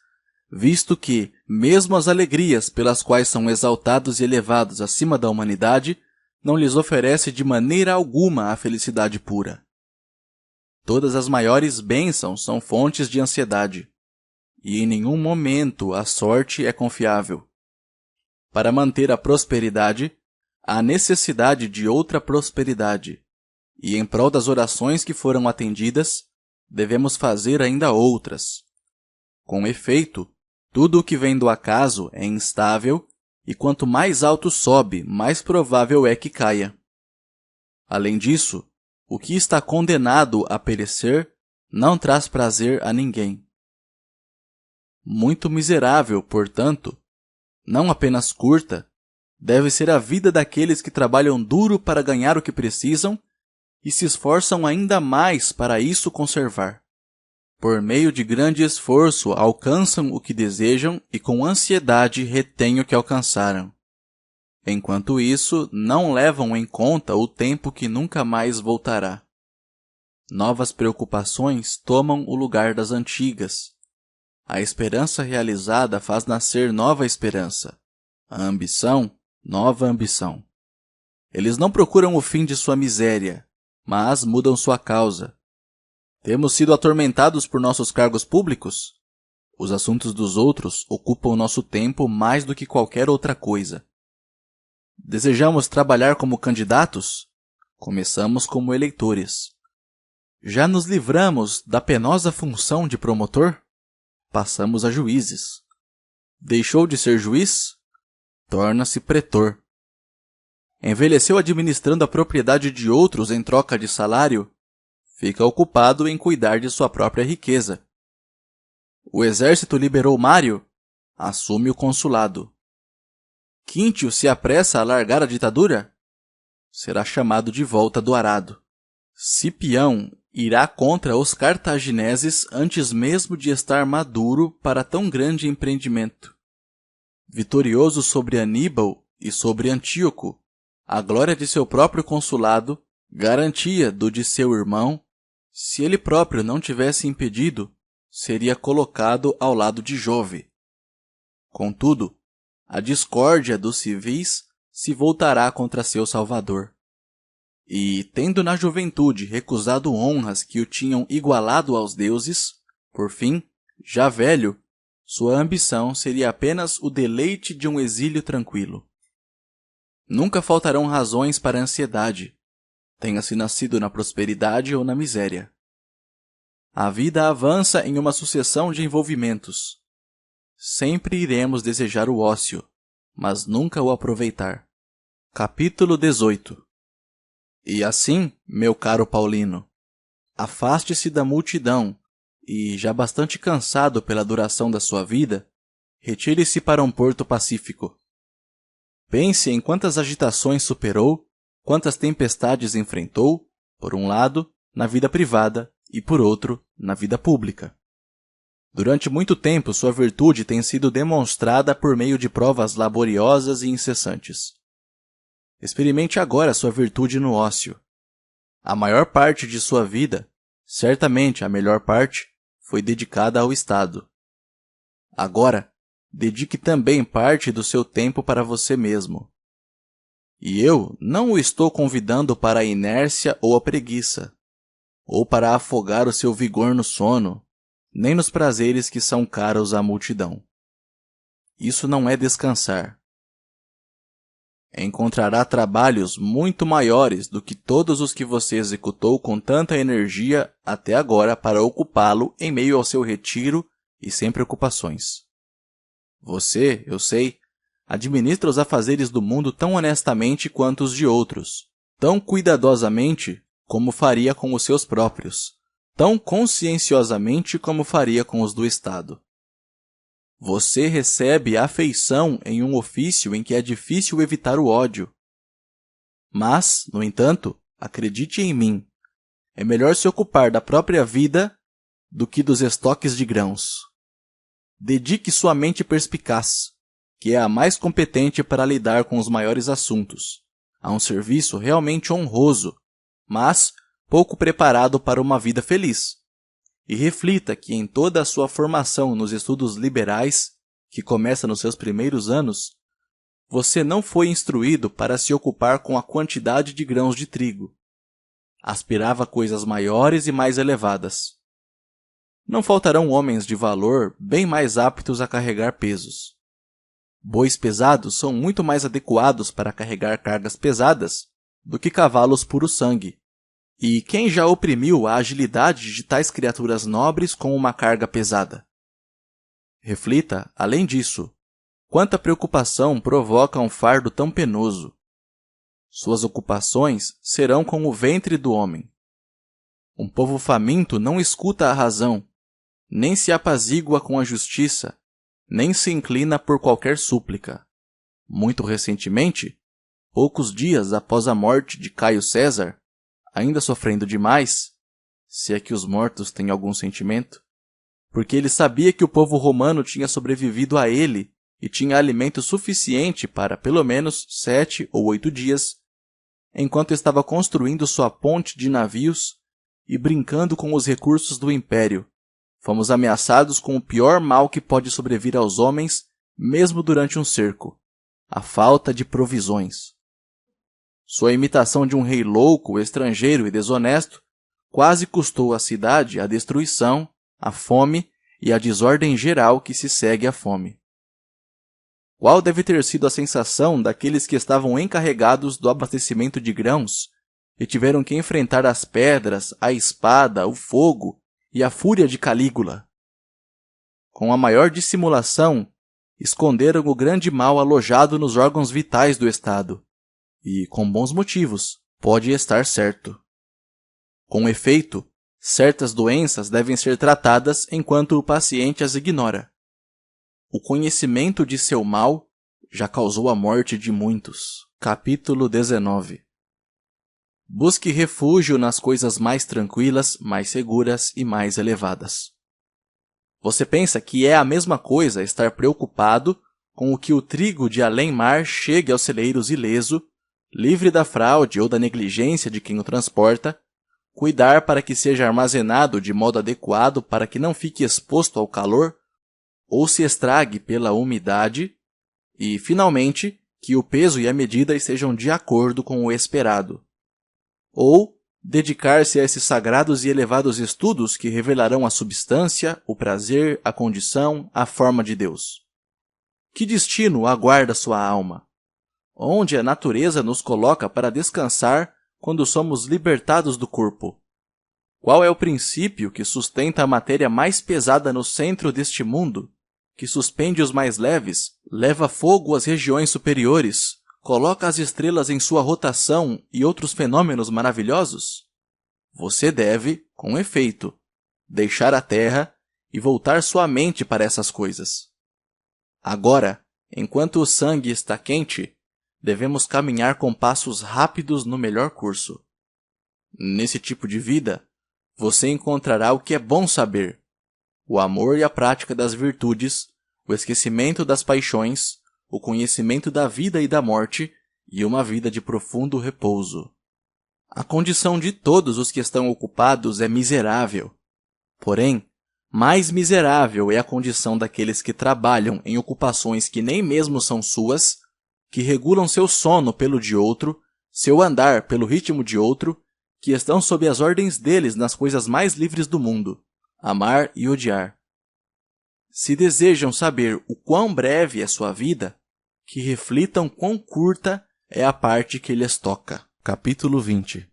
visto que, mesmo as alegrias pelas quais são exaltados e elevados acima da humanidade, não lhes oferece de maneira alguma a felicidade pura? Todas as maiores bênçãos são fontes de ansiedade, e em nenhum momento a sorte é confiável. Para manter a prosperidade, há necessidade de outra prosperidade, e em prol das orações que foram atendidas, devemos fazer ainda outras. Com efeito, tudo o que vem do acaso é instável, e quanto mais alto sobe, mais provável é que caia. Além disso, o que está condenado a perecer não traz prazer a ninguém. Muito miserável, portanto, não apenas curta, deve ser a vida daqueles que trabalham duro para ganhar o que precisam e se esforçam ainda mais para isso conservar. Por meio de grande esforço alcançam o que desejam e com ansiedade retêm o que alcançaram. Enquanto isso, não levam em conta o tempo que nunca mais voltará. Novas preocupações tomam o lugar das antigas. A esperança realizada faz nascer nova esperança. A ambição, nova ambição. Eles não procuram o fim de sua miséria, mas mudam sua causa. Temos sido atormentados por nossos cargos públicos? Os assuntos dos outros ocupam nosso tempo mais do que qualquer outra coisa. Desejamos trabalhar como candidatos? Começamos como eleitores. Já nos livramos da penosa função de promotor? Passamos a juízes. Deixou de ser juiz? Torna-se pretor. Envelheceu administrando a propriedade de outros em troca de salário? Fica ocupado em cuidar de sua própria riqueza. O exército liberou Mário? Assume o consulado. Quíntio se apressa a largar a ditadura? Será chamado de volta do arado. Cipião irá contra os cartagineses antes mesmo de estar maduro para tão grande empreendimento. Vitorioso sobre Aníbal e sobre Antíoco, a glória de seu próprio consulado, garantia do de seu irmão, se ele próprio não tivesse impedido, seria colocado ao lado de Jove. Contudo, a discórdia dos civis se voltará contra seu salvador. E, tendo na juventude recusado honras que o tinham igualado aos deuses, por fim, já velho, sua ambição seria apenas o deleite de um exílio tranquilo. Nunca faltarão razões para a ansiedade, tenha-se nascido na prosperidade ou na miséria. A vida avança em uma sucessão de envolvimentos. Sempre iremos desejar o ócio, mas nunca o aproveitar. Capítulo 18. E assim, meu caro Paulino, afaste-se da multidão e, já bastante cansado pela duração da sua vida, retire-se para um porto pacífico. Pense em quantas agitações superou, quantas tempestades enfrentou, por um lado, na vida privada e, por outro, na vida pública. Durante muito tempo, sua virtude tem sido demonstrada por meio de provas laboriosas e incessantes. Experimente agora sua virtude no ócio. A maior parte de sua vida, certamente a melhor parte, foi dedicada ao Estado. Agora, dedique também parte do seu tempo para você mesmo. E eu não o estou convidando para a inércia ou a preguiça, ou para afogar o seu vigor no sono, nem nos prazeres que são caros à multidão. Isso não é descansar. Encontrará trabalhos muito maiores do que todos os que você executou com tanta energia até agora para ocupá-lo em meio ao seu retiro e sem preocupações. Você, eu sei, administra os afazeres do mundo tão honestamente quanto os de outros, tão cuidadosamente como faria com os seus próprios, tão conscienciosamente como faria com os do Estado. Você recebe afeição em um ofício em que é difícil evitar o ódio. Mas, no entanto, acredite em mim, é melhor se ocupar da própria vida do que dos estoques de grãos. Dedique sua mente perspicaz, que é a mais competente para lidar com os maiores assuntos, a um serviço realmente honroso, mas pouco preparado para uma vida feliz. E reflita que em toda a sua formação nos estudos liberais, que começa nos seus primeiros anos, você não foi instruído para se ocupar com a quantidade de grãos de trigo. Aspirava coisas maiores e mais elevadas. Não faltarão homens de valor bem mais aptos a carregar pesos. Bois pesados são muito mais adequados para carregar cargas pesadas do que cavalos puro sangue. E quem já oprimiu a agilidade de tais criaturas nobres com uma carga pesada? Reflita, além disso, quanta preocupação provoca um fardo tão penoso. Suas ocupações serão com o ventre do homem. Um povo faminto não escuta a razão, nem se apazigua com a justiça, nem se inclina por qualquer súplica. Muito recentemente, poucos dias após a morte de Caio César, ainda sofrendo demais, se é que os mortos têm algum sentimento, porque ele sabia que o povo romano tinha sobrevivido a ele e tinha alimento suficiente para pelo menos 7 ou 8 dias, enquanto estava construindo sua ponte de navios e brincando com os recursos do império. Fomos ameaçados com o pior mal que pode sobrevir aos homens, mesmo durante um cerco: a falta de provisões. Sua imitação de um rei louco, estrangeiro e desonesto quase custou à cidade a destruição, a fome e a desordem geral que se segue à fome. Qual deve ter sido a sensação daqueles que estavam encarregados do abastecimento de grãos e tiveram que enfrentar as pedras, a espada, o fogo e a fúria de Calígula? Com a maior dissimulação, esconderam o grande mal alojado nos órgãos vitais do Estado. E, com bons motivos, pode estar certo. Com efeito, certas doenças devem ser tratadas enquanto o paciente as ignora. O conhecimento de seu mal já causou a morte de muitos. Capítulo 19. Busque refúgio nas coisas mais tranquilas, mais seguras e mais elevadas. Você pensa que é a mesma coisa estar preocupado com o que o trigo de além-mar chegue aos celeiros ileso, livre da fraude ou da negligência de quem o transporta, cuidar para que seja armazenado de modo adequado para que não fique exposto ao calor ou se estrague pela umidade e, finalmente, que o peso e a medida estejam de acordo com o esperado. Ou dedicar-se a esses sagrados e elevados estudos que revelarão a substância, o prazer, a condição, a forma de Deus. Que destino aguarda sua alma? Onde a natureza nos coloca para descansar quando somos libertados do corpo? Qual é o princípio que sustenta a matéria mais pesada no centro deste mundo, que suspende os mais leves, leva fogo às regiões superiores, coloca as estrelas em sua rotação e outros fenômenos maravilhosos? Você deve, com efeito, deixar a Terra e voltar sua mente para essas coisas. Agora, enquanto o sangue está quente, devemos caminhar com passos rápidos no melhor curso. Nesse tipo de vida, você encontrará o que é bom saber: o amor e a prática das virtudes, o esquecimento das paixões, o conhecimento da vida e da morte e uma vida de profundo repouso. A condição de todos os que estão ocupados é miserável. Porém, mais miserável é a condição daqueles que trabalham em ocupações que nem mesmo são suas, que regulam seu sono pelo de outro, seu andar pelo ritmo de outro, que estão sob as ordens deles nas coisas mais livres do mundo, amar e odiar. Se desejam saber o quão breve é sua vida, que reflitam quão curta é a parte que lhes toca. Capítulo 20.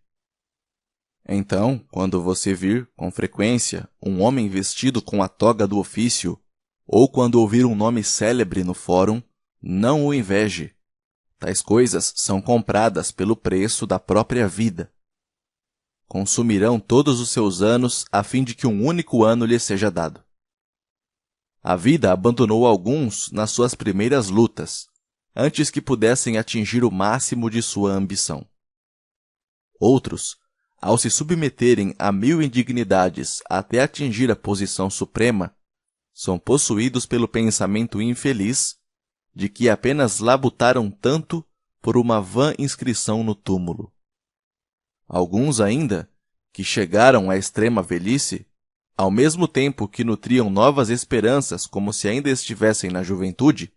Então, quando você vir, com frequência, um homem vestido com a toga do ofício, ou quando ouvir um nome célebre no fórum, não o inveje. Tais coisas são compradas pelo preço da própria vida. Consumirão todos os seus anos a fim de que um único ano lhe seja dado. A vida abandonou alguns nas suas primeiras lutas, antes que pudessem atingir o máximo de sua ambição. Outros, ao se submeterem a 1000 indignidades até atingir a posição suprema, são possuídos pelo pensamento infeliz de que apenas labutaram tanto por uma vã inscrição no túmulo. Alguns ainda, que chegaram à extrema velhice, ao mesmo tempo que nutriam novas esperanças como se ainda estivessem na juventude,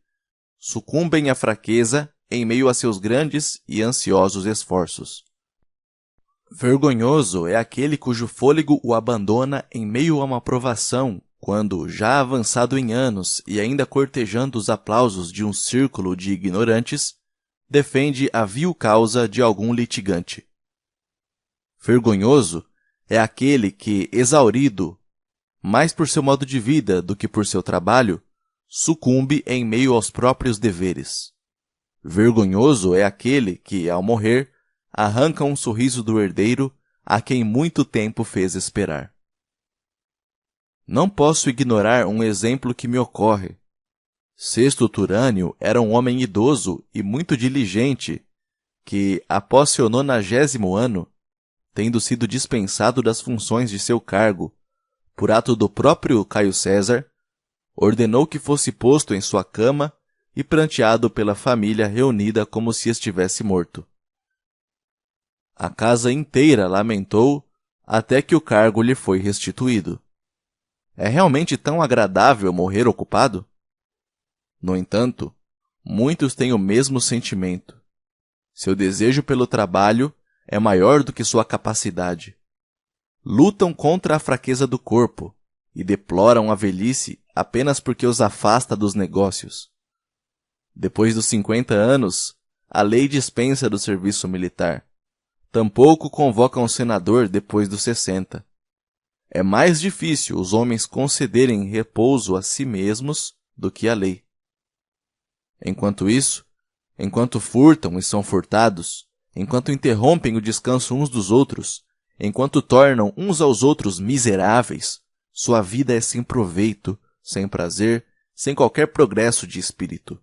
sucumbem à fraqueza em meio a seus grandes e ansiosos esforços. Vergonhoso é aquele cujo fôlego o abandona em meio a uma provação, quando, já avançado em anos e ainda cortejando os aplausos de um círculo de ignorantes, defende a vil causa de algum litigante. Vergonhoso é aquele que, exaurido, mais por seu modo de vida do que por seu trabalho, sucumbe em meio aos próprios deveres. Vergonhoso é aquele que, ao morrer, arranca um sorriso do herdeiro a quem muito tempo fez esperar. Não posso ignorar um exemplo que me ocorre. Sexto Turânio era um homem idoso e muito diligente que, após seu 90º ano, tendo sido dispensado das funções de seu cargo, por ato do próprio Caio César, ordenou que fosse posto em sua cama e pranteado pela família reunida como se estivesse morto. A casa inteira lamentou até que o cargo lhe foi restituído. É realmente tão agradável morrer ocupado? No entanto, muitos têm o mesmo sentimento. Seu desejo pelo trabalho é maior do que sua capacidade. Lutam contra a fraqueza do corpo e deploram a velhice apenas porque os afasta dos negócios. Depois dos 50 anos, a lei dispensa do serviço militar. Tampouco convoca um senador depois dos 60. É mais difícil os homens concederem repouso a si mesmos do que a lei. Enquanto isso, enquanto furtam e são furtados, enquanto interrompem o descanso uns dos outros, enquanto tornam uns aos outros miseráveis, sua vida é sem proveito, sem prazer, sem qualquer progresso de espírito.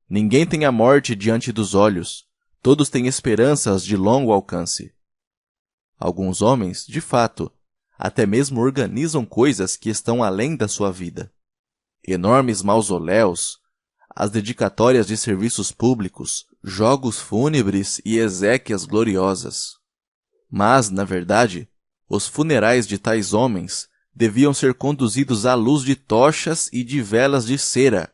Ninguém tem a morte diante dos olhos, todos têm esperanças de longo alcance. Alguns homens, de fato, até mesmo organizam coisas que estão além da sua vida. Enormes mausoléus, as dedicatórias de serviços públicos, jogos fúnebres e exéquias gloriosas. Mas, na verdade, os funerais de tais homens deviam ser conduzidos à luz de tochas e de velas de cera,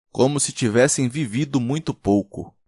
como se tivessem vivido muito pouco.